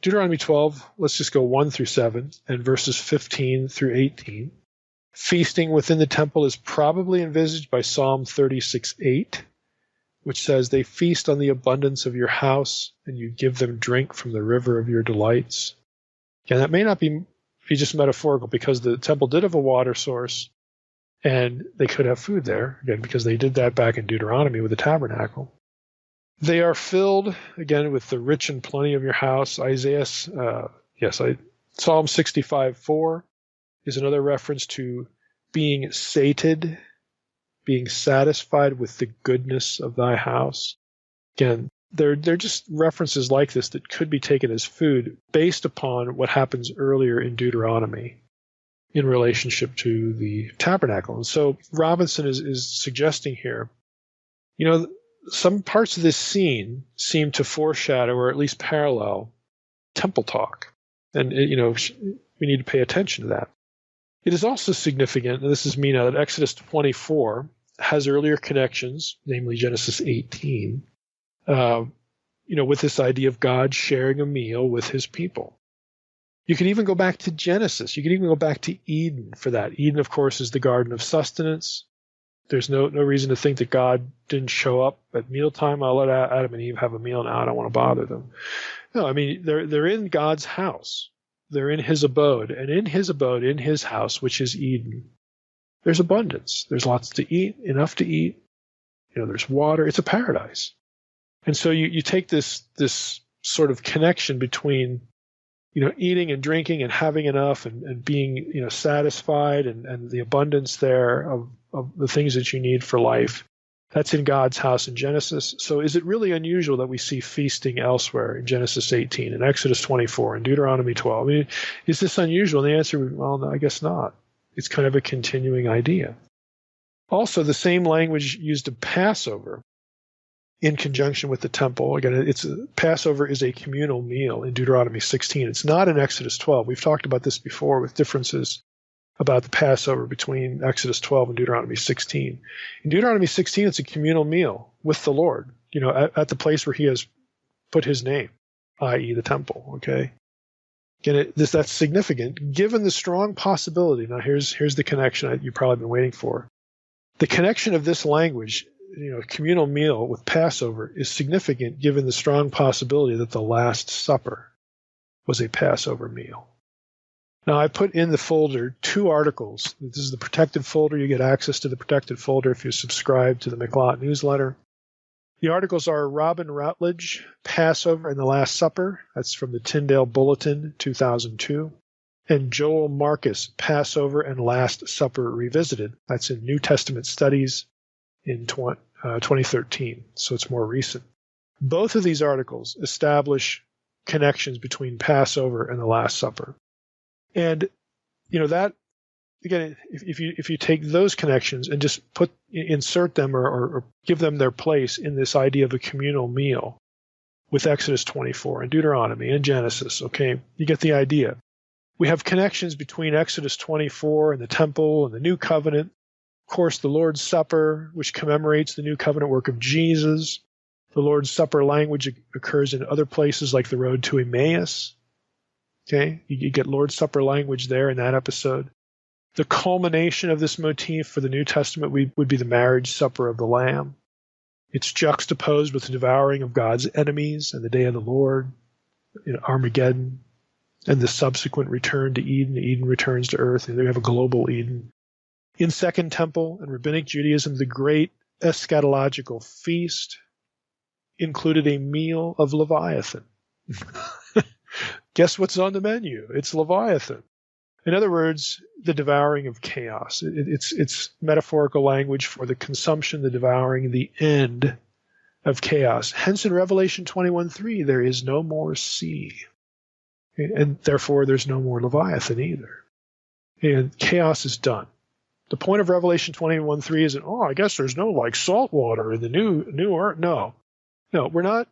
Deuteronomy 12, let's just go 1 through 7, and verses 15 through 18. Feasting within the temple is probably envisaged by Psalm 36:8, which says, they feast on the abundance of your house, and you give them drink from the river of your delights. And that may not be just metaphorical, because the temple did have a water source, and they could have food there, again, because they did that back in Deuteronomy with the tabernacle. They are filled, again, with the rich and plenty of your house. Psalm 65:4 is another reference to being sated, being satisfied with the goodness of thy house. Again, they're just references like this that could be taken as food based upon what happens earlier in Deuteronomy in relationship to the tabernacle. And so Robinson is suggesting here, some parts of this scene seem to foreshadow or at least parallel temple talk. And, we need to pay attention to that. It is also significant, and this is Mina, that Exodus 24 has earlier connections, namely Genesis 18, with this idea of God sharing a meal with his people. You can even go back to Genesis. You can even go back to Eden for that. Eden, of course, is the garden of sustenance. There's no reason to think that God didn't show up at mealtime. I'll let Adam and Eve have a meal now. I don't want to bother them. No, I mean, they're in God's house. They're in his abode. And in his abode, in his house, which is Eden, there's abundance. There's lots to eat, enough to eat. There's water. It's a paradise. And so you take this sort of connection between, eating and drinking and having enough and being, satisfied and the abundance there of the things that you need for life. That's in God's house in Genesis. So is it really unusual that we see feasting elsewhere in Genesis 18, in Exodus 24, in Deuteronomy 12? I mean, is this unusual? And the answer, well, no, I guess not. It's kind of a continuing idea. Also, the same language used of Passover in conjunction with the temple. Again, Passover is a communal meal in Deuteronomy 16. It's not in Exodus 12. We've talked about this before with differences about the Passover between Exodus 12 and Deuteronomy 16. In Deuteronomy 16, it's a communal meal with the Lord, at the place where he has put his name, i.e. the temple, okay? Again, that's significant, given the strong possibility. Now, here's the connection you've probably been waiting for. The connection of this language, communal meal with Passover, is significant given the strong possibility that the Last Supper was a Passover meal. Now, I put in the folder 2 articles. This is the protected folder. You get access to the protected folder if you subscribe to the McLeod newsletter. The articles are Robin Routledge, Passover and the Last Supper. That's from the Tyndale Bulletin, 2002. And Joel Marcus, Passover and Last Supper Revisited. That's in New Testament Studies in 2013, so it's more recent. Both of these articles establish connections between Passover and the Last Supper. And, that, again, if you take those connections and just insert them or give them their place in this idea of a communal meal with Exodus 24 and Deuteronomy and Genesis, okay? You get the idea. We have connections between Exodus 24 and the temple and the new covenant. Of course, the Lord's Supper, which commemorates the new covenant work of Jesus. The Lord's Supper language occurs in other places like the road to Emmaus. Okay, you get Lord's Supper language there in that episode. The culmination of this motif for the New Testament would be the marriage supper of the Lamb. It's juxtaposed with the devouring of God's enemies and the day of the Lord, Armageddon, and the subsequent return to Eden. Eden returns to earth, and we have a global Eden. In Second Temple and Rabbinic Judaism, the great eschatological feast included a meal of Leviathan. Guess what's on the menu? It's Leviathan. In other words, the devouring of chaos. It's metaphorical language for the consumption, the devouring, the end of chaos. Hence in Revelation 21:3, there is no more sea. And therefore, there's no more Leviathan either. And chaos is done. The point of Revelation 21:3 isn't, I guess there's no salt water in the new earth. No, we're not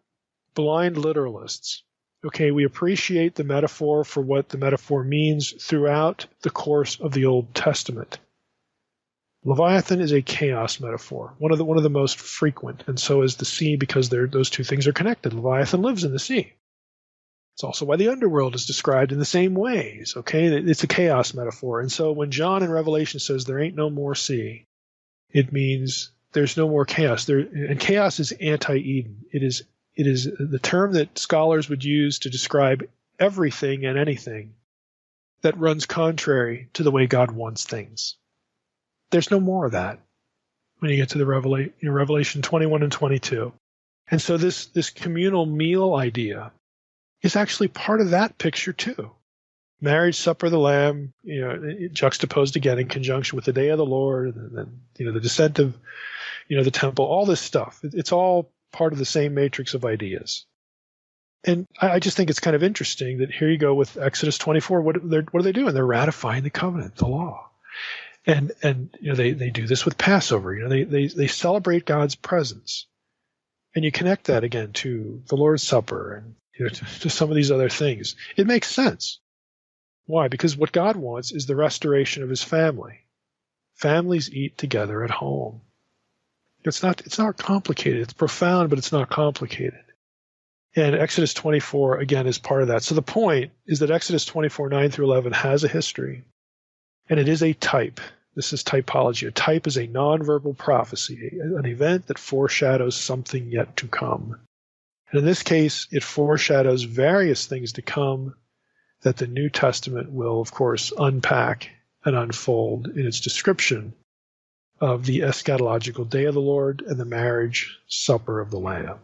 blind literalists. Okay, we appreciate the metaphor for what the metaphor means throughout the course of the Old Testament. Leviathan is a chaos metaphor, one of the most frequent, and so is the sea, because those two things are connected. Leviathan lives in the sea. It's also why the underworld is described in the same ways. Okay, it's a chaos metaphor, and so when John in Revelation says there ain't no more sea, it means there's no more chaos. And chaos is anti-Eden. It is the term that scholars would use to describe everything and anything that runs contrary to the way God wants things. There's no more of that when you get to the Revelation 21 and 22. And so this communal meal idea is actually part of that picture too. Marriage supper of the Lamb, juxtaposed again in conjunction with the day of the Lord, and then the descent of the temple, all this stuff. It's all part of the same matrix of ideas. And I just think it's kind of interesting that here you go with Exodus 24. What are they doing? They're ratifying the covenant, the law. And they do this with Passover. They celebrate God's presence. And you connect that again to the Lord's Supper and to some of these other things. It makes sense. Why? Because what God wants is the restoration of his family. Families eat together at home. It's not complicated. It's profound, but it's not complicated. And Exodus 24, again, is part of that. So the point is that Exodus 24, 9 through 11 has a history, and it is a type. This is typology. A type is a nonverbal prophecy, an event that foreshadows something yet to come. And in this case, it foreshadows various things to come that the New Testament will, of course, unpack and unfold in its description of the eschatological day of the Lord and the marriage supper of the Lamb.